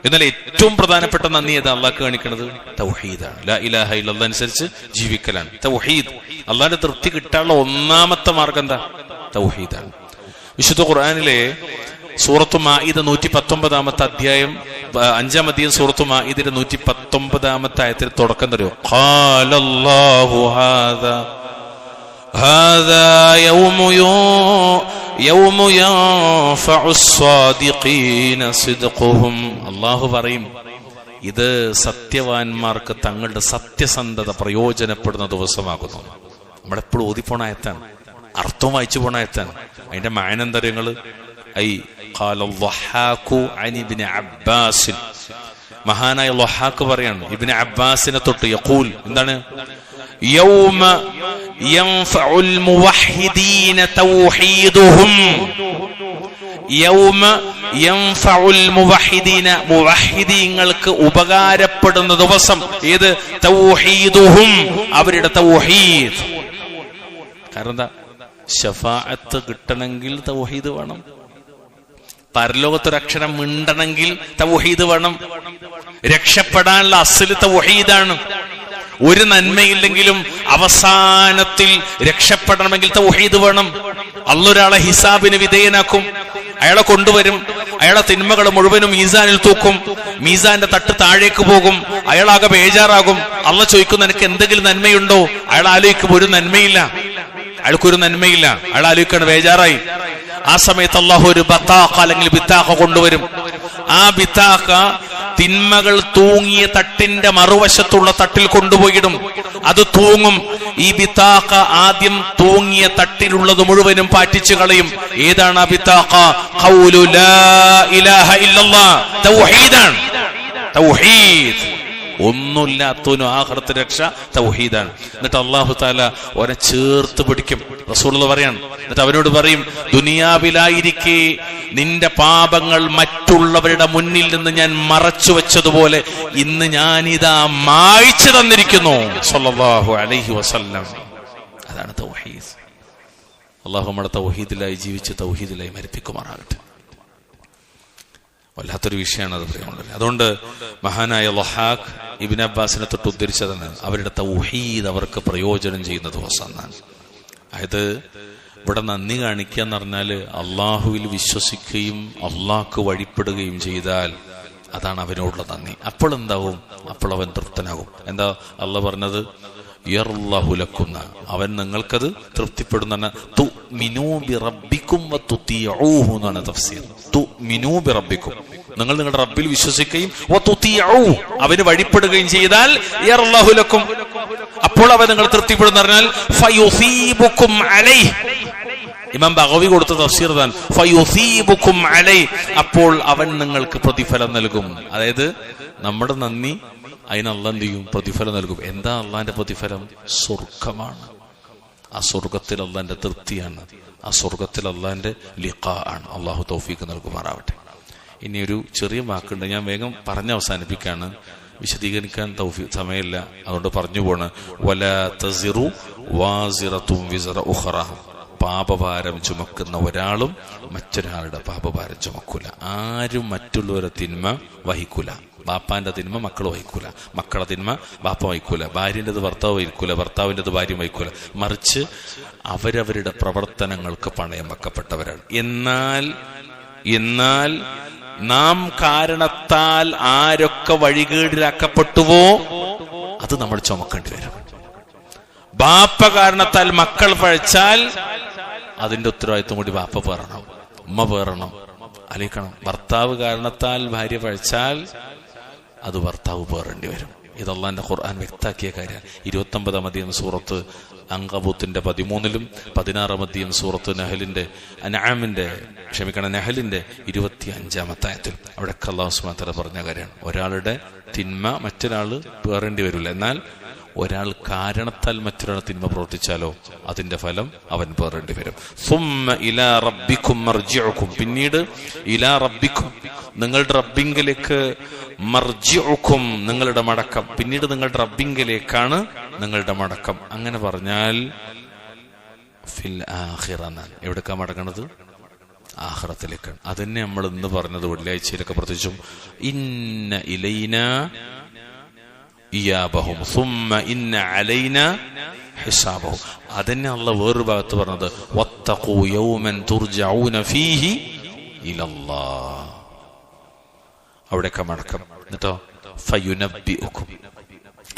Speaker 1: എന്നാൽ ഏറ്റവും പ്രധാനപ്പെട്ട നന്ദി ഏതാ അള്ളാഹ്ക്ക് കാണിക്കുന്നത്? തൗഹീദാണ്. ലാ ഇലാഹ ഇല്ലല്ലാഹ് അനുസരിച്ച് ജീവിക്കലാണ് തൗഹീദ്. അള്ളാഹിന്റെ തൃപ്തി കിട്ടാനുള്ള ഒന്നാമത്തെ മാർഗം എന്താ? തൗഹീദാണ്. വിശുദ്ധ ഖുർആനിലെ സൂറത്തു മാഇദ 119 അധ്യായം 5-ാം അധ്യായം സൂറത്തു മാഇദയുടെ 119 ആയത്തിൽ തുടക്കം തരുമോ? ഖാലല്ലാഹു ഹാദാ യൗമു യൻഫഉസ് സ്വാദിഖീന സിദ്ഖുഹും. അല്ലാഹു പറയും, ഇത് സത്യവാന്മാർക്ക് തങ്ങളുടെ സത്യസന്ധത പ്രയോജനപ്പെടുന്ന ദിവസമാകുന്നു. നമ്മളെപ്പോഴും ഓതിപ്പോണ ആയത്താണ്, അർത്ഥവും വായിച്ചു പോണ ആയത്താണ്. അതിന്റെ മായനെന്തരങ്ങള് മഹാനായ ലൊഹാക്ക് പറയാണ്, ഇബ്നു അബ്ബാസിനെ തൊട്ട് യഖൂൽ, എന്താണ്? യൗമ യൻഫഉൽ മുവഹ്ഹിദീന തൗഹീദുഹും. യൗമ യൻഫഉൽ മുവഹ്ഹിദീന, മുവഹ്ഹിദീങ്ങൾക്ക് ഉപകാരപ്പെടുന്ന ദിവസം. ഏത്? തൗഹീദുഹും, അവരുടെ തൗഹീദ്. കാരണം എന്താ? ശഫാഅത്ത് കിട്ടണമെങ്കിൽ തൗഹീദ് വേണം. പരലോകത്തൊരക്ഷരം മിണ്ടണമെങ്കിൽ തൗഹീദ് വേണം. രക്ഷപ്പെടാനുള്ള അസ്ല് തൗഹീദാണ്. ഒരു നന്മയില്ലെങ്കിലും അവസാനത്തിൽ രക്ഷപ്പെടണമെങ്കിൽ തൗഹീദ് വേണം. അള്ളൊരാളെ ഹിസാബിന് വിധേയനാക്കും, അയാളെ കൊണ്ടുവരും, അയാളെ തിന്മകൾ മുഴുവനും മീസാനിൽ തൂക്കും, മീസാന്റെ തട്ട് താഴേക്ക് പോകും, അയാളാകെ ബേജാറാകും. അള്ളാഹ് ചോദിക്കും, നിനക്ക് എന്തെങ്കിലും നന്മയുണ്ടോ? അയാൾ ആലോചിക്കും, ഒരു നന്മയില്ല, അയാൾക്കൊരു നന്മയില്ല, അയാൾ ആലോചിക്കാണ്, ബേജാറായി. ആ സമയത്ത് അള്ളാഹു ഒരു ബത്താഖ അല്ലെങ്കിൽ ബിത്താഖ കൊണ്ടുവരും. ആ ബിത്താഖ തിന്മകൾ തൂങ്ങിയ തട്ടിന്റെ മറുവശത്തുള്ള തട്ടിൽ കൊണ്ടുപോയിടും. അത് തൂങ്ങും. ഈ ബിത്താഖ ആദ്യം തൂങ്ങിയ തട്ടിലുള്ളത് മുഴുവനും പാറ്റിച്ചു കളയും. ഏതാണ് ആ ബിത്താഖ? ഖൗലു ലാ ഇലാഹ ഇല്ലല്ലാഹ്, തൗഹീദാണ്. തൗഹീദ്. ഒന്നുമില്ലാത്തവനും ആഖിറത്ത് രക്ഷ തൗഹീദാണ്. എന്നിട്ട് അല്ലാഹു തആല അവനെ ചേർത്ത് പിടിക്കും. റസൂലുള്ളാഹി പറയാണ്, എന്നിട്ട് അവനോട് പറയും, ദുനിയാവിലായിരിക്കെ നിന്റെ പാപങ്ങൾ മറ്റുള്ളവരുടെ മുന്നിൽ നിന്ന് ഞാൻ മറച്ചു വെച്ചതുപോലെ ഇന്ന് ഞാനിതാ മായ്ച്ചു തന്നിരിക്കുന്നു. സ്വല്ലല്ലാഹു അലൈഹി വസല്ലം. അതാണ് തൗഹീദ്. അല്ലാഹു നമ്മുടെ തൗഹീദിലായി ജീവിച്ച് തൗഹീദിലായി മരിപ്പിക്കുമാറാകട്ടെ. വല്ലാത്തൊരു വിഷയമാണ് അത് പറയുന്നത്. അതുകൊണ്ട് മഹാനായ ലൊഹാഖ് ഇബ്നു അബ്ബാസിനെ തൊട്ട് ഉദ്ധരിച്ചതാണ് അവരുടെ തൗഹീദ് അവർക്ക് പ്രയോജനം ചെയ്യുന്ന ദിവസം എന്നാണ്. അതായത് ഇവിടെ നന്ദി കാണിക്കുക എന്ന് പറഞ്ഞാല് അള്ളാഹുവിൽ വിശ്വസിക്കുകയും അള്ളാഹ്ക്ക് വഴിപ്പെടുകയും ചെയ്താൽ അതാണ് അവനോടുള്ള നന്ദി. അപ്പോൾ എന്താവും? അപ്പോൾ അവൻ തൃപ്തനാകും. എന്താ അള്ളാഹ് പറഞ്ഞത്? യർലഹുലക്കുന്ന, അവൻ നിങ്ങൾക്കത് തൃപ്തിപ്പെടുന്ന. തുഅ്മിനൂ ബിറബ്ബിക്കും വതുതിഊഹു എന്നാണ് തഫ്സീർ. തുഅ്മിനൂ ബിറബ്ബിക്കും, നിങ്ങൾ നിങ്ങളുടെ റബ്ബിൽ വിശ്വസിക്കുകയും വതുതിഊഹു, അവന് വഴിപ്പെടുകയും ചെയ്താൽ യർലഹുലക്കും, അപ്പോൾ അവൻ നിങ്ങൾ തൃപ്തിപ്പെടുന്ന പറഞ്ഞാൽ ഫയുസീബുക്കും അലൈഹി. ഇമാം ബഗവി കൊടുത്ത തഫ്സീർ ആണ് ഫയുസീബുക്കും അലൈഹി, അപ്പോൾ അവൻ നിങ്ങൾക്ക് പ്രതിഫലം നൽകും. അതായത് നമ്മുടെ നന്ദി അതിന് അള്ളാഹ് എന്ത് ചെയ്യും? പ്രതിഫലം നൽകും. എന്താ അള്ളാഹിന്റെ പ്രതിഫലം? സ്വർഗമാണ്. ആ സ്വർഗത്തിൽ അള്ളാഹിന്റെ തൃപ്തിയാണ്. ആ സ്വർഗത്തിൽ അള്ളാഹിന്റെ ലിഖാ ആണ്. അള്ളാഹു തൗഫീഖ് നൽകുമാറാവട്ടെ. ഇനി ഒരു ചെറിയ വാക്കുണ്ട്, ഞാൻ വേഗം പറഞ്ഞ് അവസാനിപ്പിക്കാണ്, വിശദീകരിക്കാൻ സമയമില്ല, അതുകൊണ്ട് പറഞ്ഞു പോണ്. വലാ തസിറു വാസിറത്തും വിസ്റ ഉഖറ, പാപഭാരം ചുമക്കുന്ന ഒരാളും മറ്റൊരാളുടെ പാപഭാരം ചുമക്കൂല. ആരും മറ്റുള്ളവരെ തിന്മ വഹിക്കൂല. ബാപ്പാന്റെ തിന്മ മക്കൾ വഹിക്കൂല, മക്കളെ തിന്മ ബാപ്പ വഹിക്കൂല, ഭാര്യൻ്റെത് ഭർത്താവ് വഹിക്കൂല, ഭർത്താവിൻ്റെത് ഭാര്യ വഹിക്കൂല. മറിച്ച് അവരവരുടെ പ്രവർത്തനങ്ങൾക്ക് പണയം വെക്കപ്പെട്ടവരാണ്. എന്നാൽ നാം കാരണത്താൽ ആരൊക്കെ വഴികേടിലാക്കപ്പെട്ടുവോ അത് നമ്മൾ ചുമക്കേണ്ടി വരും. ബാപ്പ കാരണത്താൽ മക്കൾ പഴച്ചാൽ അതിന്റെ ഉത്തരവാദിത്വം കൂടി ബാപ്പ പേറണം, ഉമ്മ പേറണം, അലിക്കണം. ഭർത്താവ് കാരണത്താൽ ഭാര്യ പഴച്ചാൽ അത് ഭർത്താവ് പേറേണ്ടി വരും. ഇത് അല്ലാഹുവിന്റെ ഖുർആൻ വ്യക്താക്കിയ കാര്യമാണ്. 29-ാം അധ്യായം സൂറത്ത് അങ്കബൂത്തിന്റെ 13-ലും 16-ാം അധ്യായം സൂറത്ത് നഹലിന്റെ 25-ാമത്തെ ആയത്തിൽ അവിടെ അല്ലാഹു സുബ്ഹാനഹു വ തആല പറഞ്ഞ കാര്യമാണ്. ഒരാളുടെ തിന്മ മറ്റൊരാള് പേറേണ്ടി വരില്ല. എന്നാൽ ഒരാൾ കാരണത്താൽ മറ്റൊരാൾ തിന്മ പ്രവർത്തിച്ചാലോ അതിന്റെ ഫലം അവൻ പേറേണ്ടി വരും. സുമ്മ ഇലാ റബ്ബിക്കും മർജിഉക്കും, പിന്നീട് ഇലാ റബ്ബിക്കും നിങ്ങളുടെ റബ്ബിങ്കിലേക്ക്, മർജിഉക്കും നിങ്ങളുടെ മടക്കം, പിന്നീട് നിങ്ങളുടെ റബ്ബിങ്കിലേക്കാണ് നിങ്ങളുടെ മടക്കം. അങ്ങനെ പറഞ്ഞാൽ ഫിൽ ആഖിറ, എവിടേക്കാ മടങ്ങണത്? ആഖിറത്തിലേക്കാണ്. അതന്നെ നമ്മൾ ഇന്ന് പറഞ്ഞത് വെള്ളിയാഴ്ചയിലൊക്കെ പ്രത്യേകിച്ചും ഇന്ന ഇലൈനാ ഇയാബഹും സുമ്മ ഇന്ന അലൈനാ ഹിസാബഹും. അതന്നെ അല്ലാഹു വേറൊരു ഭാഗത്ത് പറഞ്ഞത് വത്തഖൂ യൗമൻ തുർജഊന ഫീഹി ഇലല്ലാഹ്, അവിടേക്ക് മടക്കം. എന്നിട്ടോ ഫയുനബ്ബിഉക്കും,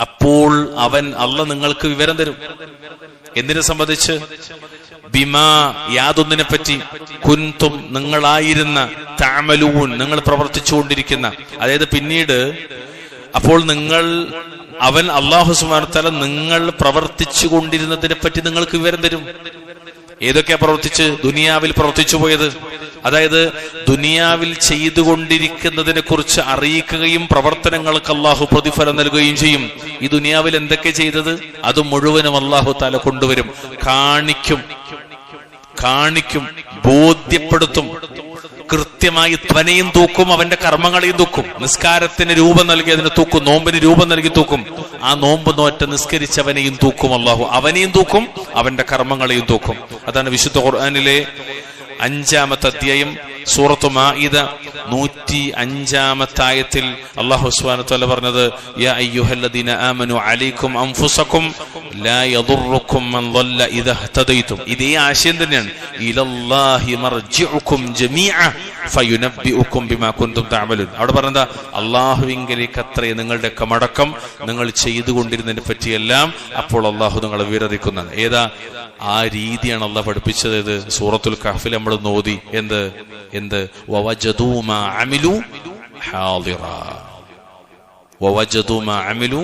Speaker 1: അപ്പോൾ അവൻ അല്ലാഹു നിങ്ങൾക്ക് വിവരം തരും. എന്തിനെ സംബന്ധിച്ച്? ബിമാ, യാതൊന്നിനെ പറ്റി, കുൻതും നിങ്ങളായിരുന്ന, തഅമലൂൻ നിങ്ങൾ പ്രവർത്തിച്ചുകൊണ്ടിരിക്കുന്ന. അതായത് പിന്നീട് അപ്പോൾ അവൻ അല്ലാഹു സുബ്ഹാനഹു വ തആല നിങ്ങൾ പ്രവർത്തിച്ചു കൊണ്ടിരുന്നതിനെ പറ്റി നിങ്ങൾക്ക് വിവരം തരും. ഏതൊക്കെയാ പ്രവർത്തിച്ച്? ദുനിയാവിൽ പ്രവർത്തിച്ചു പോയത്, അതായത് ദുനിയാവിൽ ചെയ്തുകൊണ്ടിരിക്കുന്നതിനെ കുറിച്ച് അറിയിക്കുകയും പ്രവർത്തനങ്ങൾക്ക് അല്ലാഹു പ്രതിഫലം നൽകുകയും ചെയ്യും. ഈ ദുനിയാവിൽ എന്തൊക്കെ ചെയ്തത് അത് മുഴുവനും അല്ലാഹു തആല കൊണ്ടുവരും, കാണിക്കും, ബോധ്യപ്പെടുത്തും. കൃത്യമായി അവനെയും തൂക്കും, അവന്റെ കർമ്മങ്ങളെയും തൂക്കും. നിസ്കാരത്തിന് രൂപം നൽകി അതിന് തൂക്കും, നോമ്പിന് രൂപം നൽകി തൂക്കും. ആ നോമ്പ് നോറ്റ നിസ്കരിച്ചവനെയും തൂക്കും അല്ലാഹു, അവനെയും തൂക്കും, അവന്റെ കർമ്മങ്ങളെയും തൂക്കും. അതാണ് വിശുദ്ധ ഖുർആനിലെ 5-ാമത്തെ അധ്യായം സൂറത്തു മാഇദ 105-ാമത്തെ ആയത്തിൽ അല്ലാഹു സുബ്ഹാനഹു വ തആല പറഞ്ഞത് യാ അയ്യുഹല്ലദീന ആമനു അലൈക്കും അൻഫുസക്കും ലാ യദുർറുക്കും മൻ ളല്ല ഇദാ ഹതദൈതും. ഇതേ ആശയം തന്നെയാണ്. ഇലല്ലാഹി മർജിഉക്കും ജമീഅ ഫയുനബ്ബിഉക്കും ബിമാ കുൻതും തഅമലൂൻ. അവിടെ പറഞ്ഞതാ അല്ലാഹുവിങ്കലേക്ക് അത്രേ നിങ്ങളുടെയൊക്കെ മടക്കം, നിങ്ങൾ ചെയ്തുകൊണ്ടിരുന്നതിനെ പറ്റിയെല്ലാം അപ്പോൾ അല്ലാഹു നിങ്ങളെ വിവരിക്കുന്നതാണ്. ഏതാ ആ രീതിയാണ് അല്ലാഹു പഠിപ്പിച്ചത്. ഇത് സൂറത്തുൽ കഹ്ഫിൽ നമ്മൾ നോദി. എന്ത് വവജദൂ മാ അമിലു ഹാദിറാ, വവജദൂ മാ അമിലു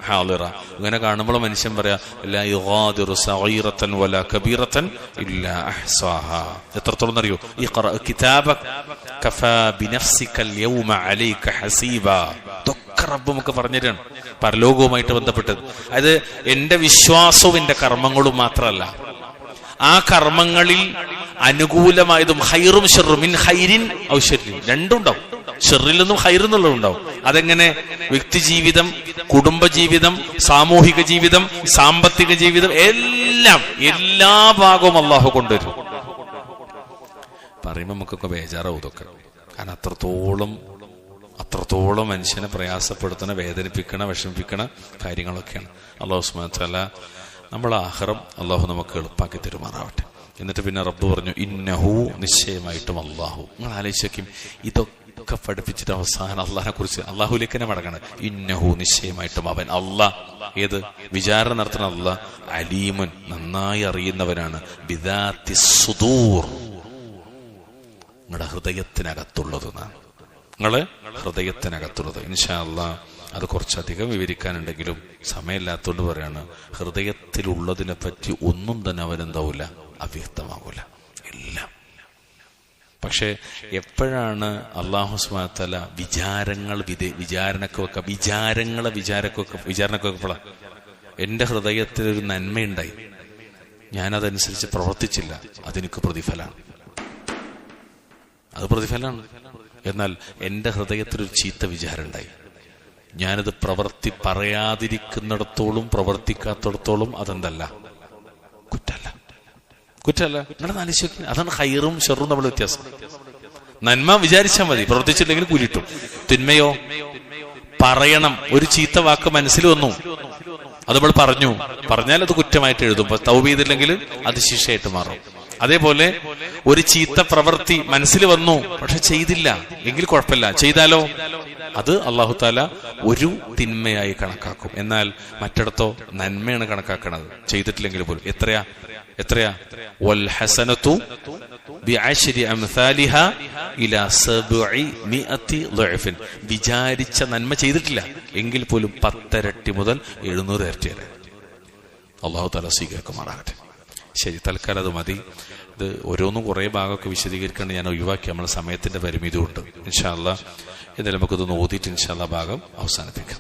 Speaker 1: ഹാദിറാ. ഇങ്ങനെ കാണുമ്പോൾ മനുഷ്യൻ പറയാ ലാ യുഗാദിറു സഗീറതൻ വലാ കബീറതൻ ഇല്ലാ അഹ്സാഹാ. എത്രത്തോളം അറിയോ? ഇഖ്റ കിതാബക കഫാ ബിനഫ്സികൽ യൗമ അലൈക ഹസീബാ. ഇതൊക്കെ റബ്ബ് നമുക്ക് പറഞ്ഞുതരാണ്, പരലോകവുമായിട്ട് ബന്ധപ്പെട്ടത്. അതായത് എന്റെ വിശ്വാസവും എന്റെ കർമ്മങ്ങളും മാത്രമല്ല, ആ കർമ്മങ്ങളിൽ അനുകൂലമായതും ഹൈറും ഷർറും, മിൻ ഹൈരിൻ ഔ ഷർറിൻ, രണ്ടും ഉണ്ടാവും. ഷർറിൽ നിന്നും ഹൈറിൽ നിന്നുള്ളത് ഉണ്ടാവും. അതെങ്ങനെ? വ്യക്തി ജീവിതം, കുടുംബജീവിതം, സാമൂഹിക ജീവിതം, സാമ്പത്തിക ജീവിതം, എല്ലാ ഭാഗവും അല്ലാഹു കൊണ്ടുവരും. പറയുമ്പോൾ നമുക്കൊക്കെ ബേജാറാവും ഇതൊക്കെ. കാരണം അത്രത്തോളം മനുഷ്യനെ പ്രയാസപ്പെടുത്തണ, വേദനിപ്പിക്കണ, വിഷമിപ്പിക്കണ കാര്യങ്ങളൊക്കെയാണ്. അല്ലാഹു സുബ്ഹാനഹു വ തആല നമ്മളെ ആഖിറം അല്ലാഹു നമുക്ക് എളുപ്പാക്കി തരുമാറാവട്ടെ. എന്നിട്ട് പിന്നെ റബ്ബ് പറഞ്ഞു ഇന്നഹു, നിശ്ചയമായിട്ടും അല്ലാഹു. നിങ്ങൾ ആലോചിക്കും, ഇതൊക്കെ പഠിപ്പിച്ചിട്ട് അവസാനം അള്ളാഹിനെ കുറിച്ച് അള്ളാഹുലേക്ക് തന്നെ മടങ്ങണം. ഇന്നഹു, നിശ്ചയമായിട്ടും അവൻ അല്ലാഹ്. ഏത്? വിചാരണ നടത്തുന്ന അല്ലാഹ്. അലീമുൻ, നന്നായി അറിയുന്നവനാണ്. ബിദാത്തി സുദൂർ, നിങ്ങളുടെ ഹൃദയത്തിനകത്തുള്ളത്. നിങ്ങള് ഹൃദയത്തിനകത്തുള്ളത്. ഇൻഷാ അല്ലാഹ് അത് കുറച്ചധികം വിവരിക്കാനുണ്ടെങ്കിലും സമയമില്ലാത്തതുകൊണ്ട് പറയാണ്, ഹൃദയത്തിലുള്ളതിനെ പറ്റി ഒന്നും തന്നെ അവനെന്താവൂല, അവ്യക്തമാകൂല എല്ലാം. പക്ഷെ എപ്പോഴാണ് അല്ലാഹു സുബ്ഹാനഹു വ തആല വിചാരണക്ക് വെക്കപ്പെടാ? എന്റെ ഹൃദയത്തിലൊരു നന്മയുണ്ടായി, ഞാനതനുസരിച്ച് പ്രവർത്തിച്ചില്ല, അതെനിക്ക് പ്രതിഫലമാണ്, അത് പ്രതിഫലമാണ്. എന്നാൽ എന്റെ ഹൃദയത്തിലൊരു ചീത്ത വിചാരം ഉണ്ടായി, ഞാനത് പറയാതിരിക്കുന്നിടത്തോളം, പ്രവർത്തിക്കാത്തിടത്തോളം അതെന്തല്ല, കുറ്റല്ല. നിങ്ങളെ ആലോചിക്കുക, അതാണ് ഹൈറും ഷെറും തമ്മിലുള്ള വ്യത്യാസം. നന്മ വിചാരിച്ചാൽ മതി, പ്രവർത്തിച്ചില്ലെങ്കിൽ കൂലിട്ടും. തിന്മയോ പറയണം. ഒരു ചീത്ത വാക്ക് മനസ്സിൽ വന്നു, അത് നമ്മൾ പറഞ്ഞാൽ അത് കുറ്റമായിട്ട് എഴുതും. തൗബ ചെയ്തില്ലെങ്കിൽ അത് ശിക്ഷയായിട്ട് മാറും. അതേപോലെ ഒരു ചീത്ത പ്രവൃത്തി മനസ്സിൽ വന്നു, പക്ഷെ ചെയ്തില്ല എങ്കിൽ കുഴപ്പമില്ല. ചെയ്താലോ അത് അല്ലാഹു തആല ഒരു തിന്മയായി കണക്കാക്കും. എന്നാൽ മറ്റിടത്തോ നന്മയാണ് കണക്കാക്കണത്, ചെയ്തിട്ടില്ലെങ്കിൽ പോലും. എത്രയാ വൽ ഹസനതു ബിഅശ്രി അംസാലിഹാ ഇലാ 700 ളഅഫിൻ. വിചാരിച്ച നന്മ ചെയ്തിട്ടില്ല എങ്കിൽ പോലും 10 ഇരട്ടി മുതൽ 700 ഇരട്ടി വരെ അല്ലാഹു തആല സ്വീകരിക്കുമാറാകട്ടെ. ശരി, തൽക്കാലം അത് മതി. ഇത് ഓരോന്നും കുറേ ഭാഗമൊക്കെ വിശദീകരിക്കേണ്ട ഞാൻ ഒഴിവാക്കി, നമ്മുടെ സമയത്തിന്റെ പരിമിതി ഉണ്ട്. ഇൻഷാ അല്ലാഹ് എന്തായാലും നമുക്കിതൊന്ന് ഓതിയിട്ട് ഇൻഷാ അല്ലാഹ് ഭാഗം അവസാനിപ്പിക്കാം.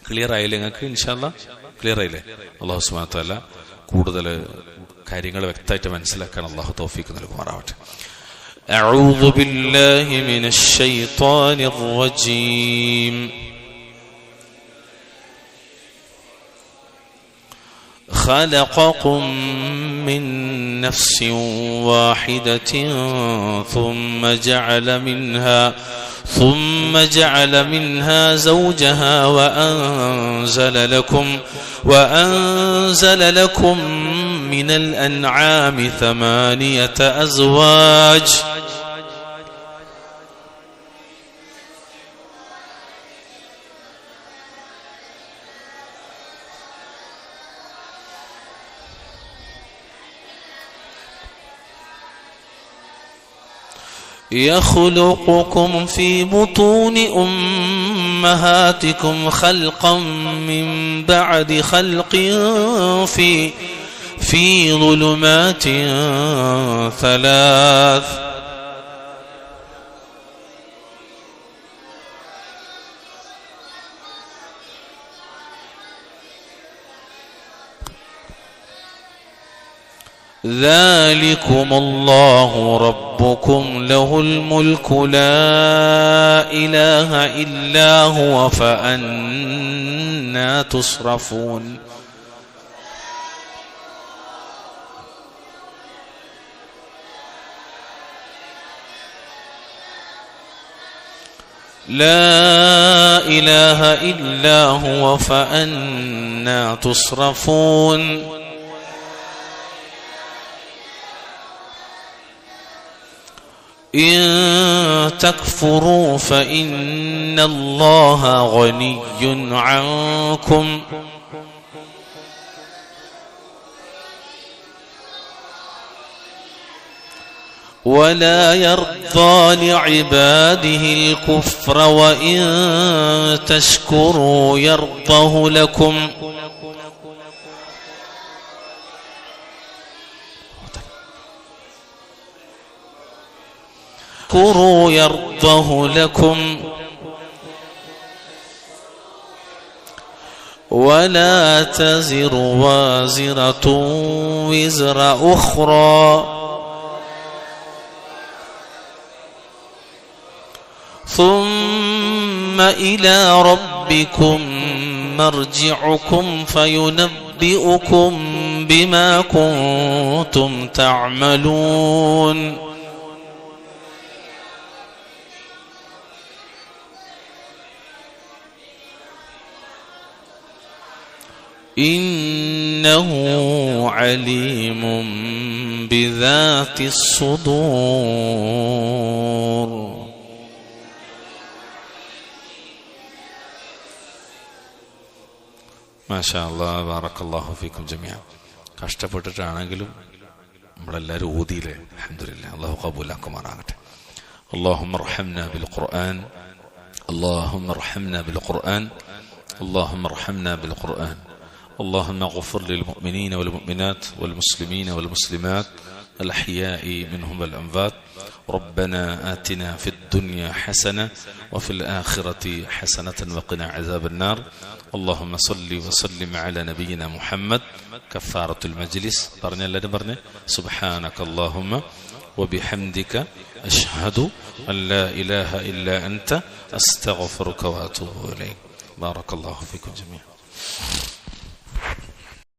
Speaker 1: ക്ലിയർ ആയില്ലേ നിങ്ങൾക്ക്? ഇൻഷാ അല്ലാഹ് ക്ലിയർ ആയില്ലേ? അല്ലാഹു സുബ്ഹാനഹു വ തആല കൂടുതൽ കാര്യങ്ങൾ വ്യക്തമായിട്ട് മനസ്സിലാക്കാൻ അല്ലാഹു തൗഫീഖ് നൽകുമാറാവട്ടെ. അഊദു ബില്ലാഹി മിനശ് ശൈത്വാനിർ റജീം. خلقكم من نفس واحدة ثم جعل منها زوجها وأنزل لكم من الأنعام 8 أزواج يخلقكم في بطون أمهاتكم خلقا من بعد خلق في ظلمات 3. ذلكم الله ربكم له الملك لا إله إلا هو فأنا تصرفون. لا إله إلا هو فأنا تصرفون. إن تكفروا فإن الله غني عنكم ولا يرضى لعباده الكفر وإن تشكروا يرضه لكم يرضه لكم ولا تزر وازرة وزر أخرى ثم إلى ربكم مرجعكم فينبئكم بما كنتم تعملون. إنه عليم بذات الصدور. ما شاء الله بارك الله فيكم جميعا. കഷ്ടപ്പെട്ടിട്ടാണെങ്കിലും നമ്മളെല്ലാവരും ഓതിയില്ലേ? അൽഹംദുലില്ലാഹ്. അല്ലാഹു ഖബൂലാക്കുമാറാകട്ടെ. اللهم ارحمنا بالقرآن اللهم ارحمنا بالقرآن اللهم ارحمنا بالقرآن اللهم اغفر للمؤمنين والمؤمنات والمسلمين والمسلمات الأحياء منهم والأموات. ربنا آتنا في الدنيا حسنة وفي الآخرة حسنة وقنا عذاب النار. اللهم صل وسلم على نبينا محمد. كفارة المجلس برنا سبحانك اللهم وبحمدك أشهد أن لا إله إلا أنت أستغفرك وأتوب إليك. بارك الله فيكم جميعا.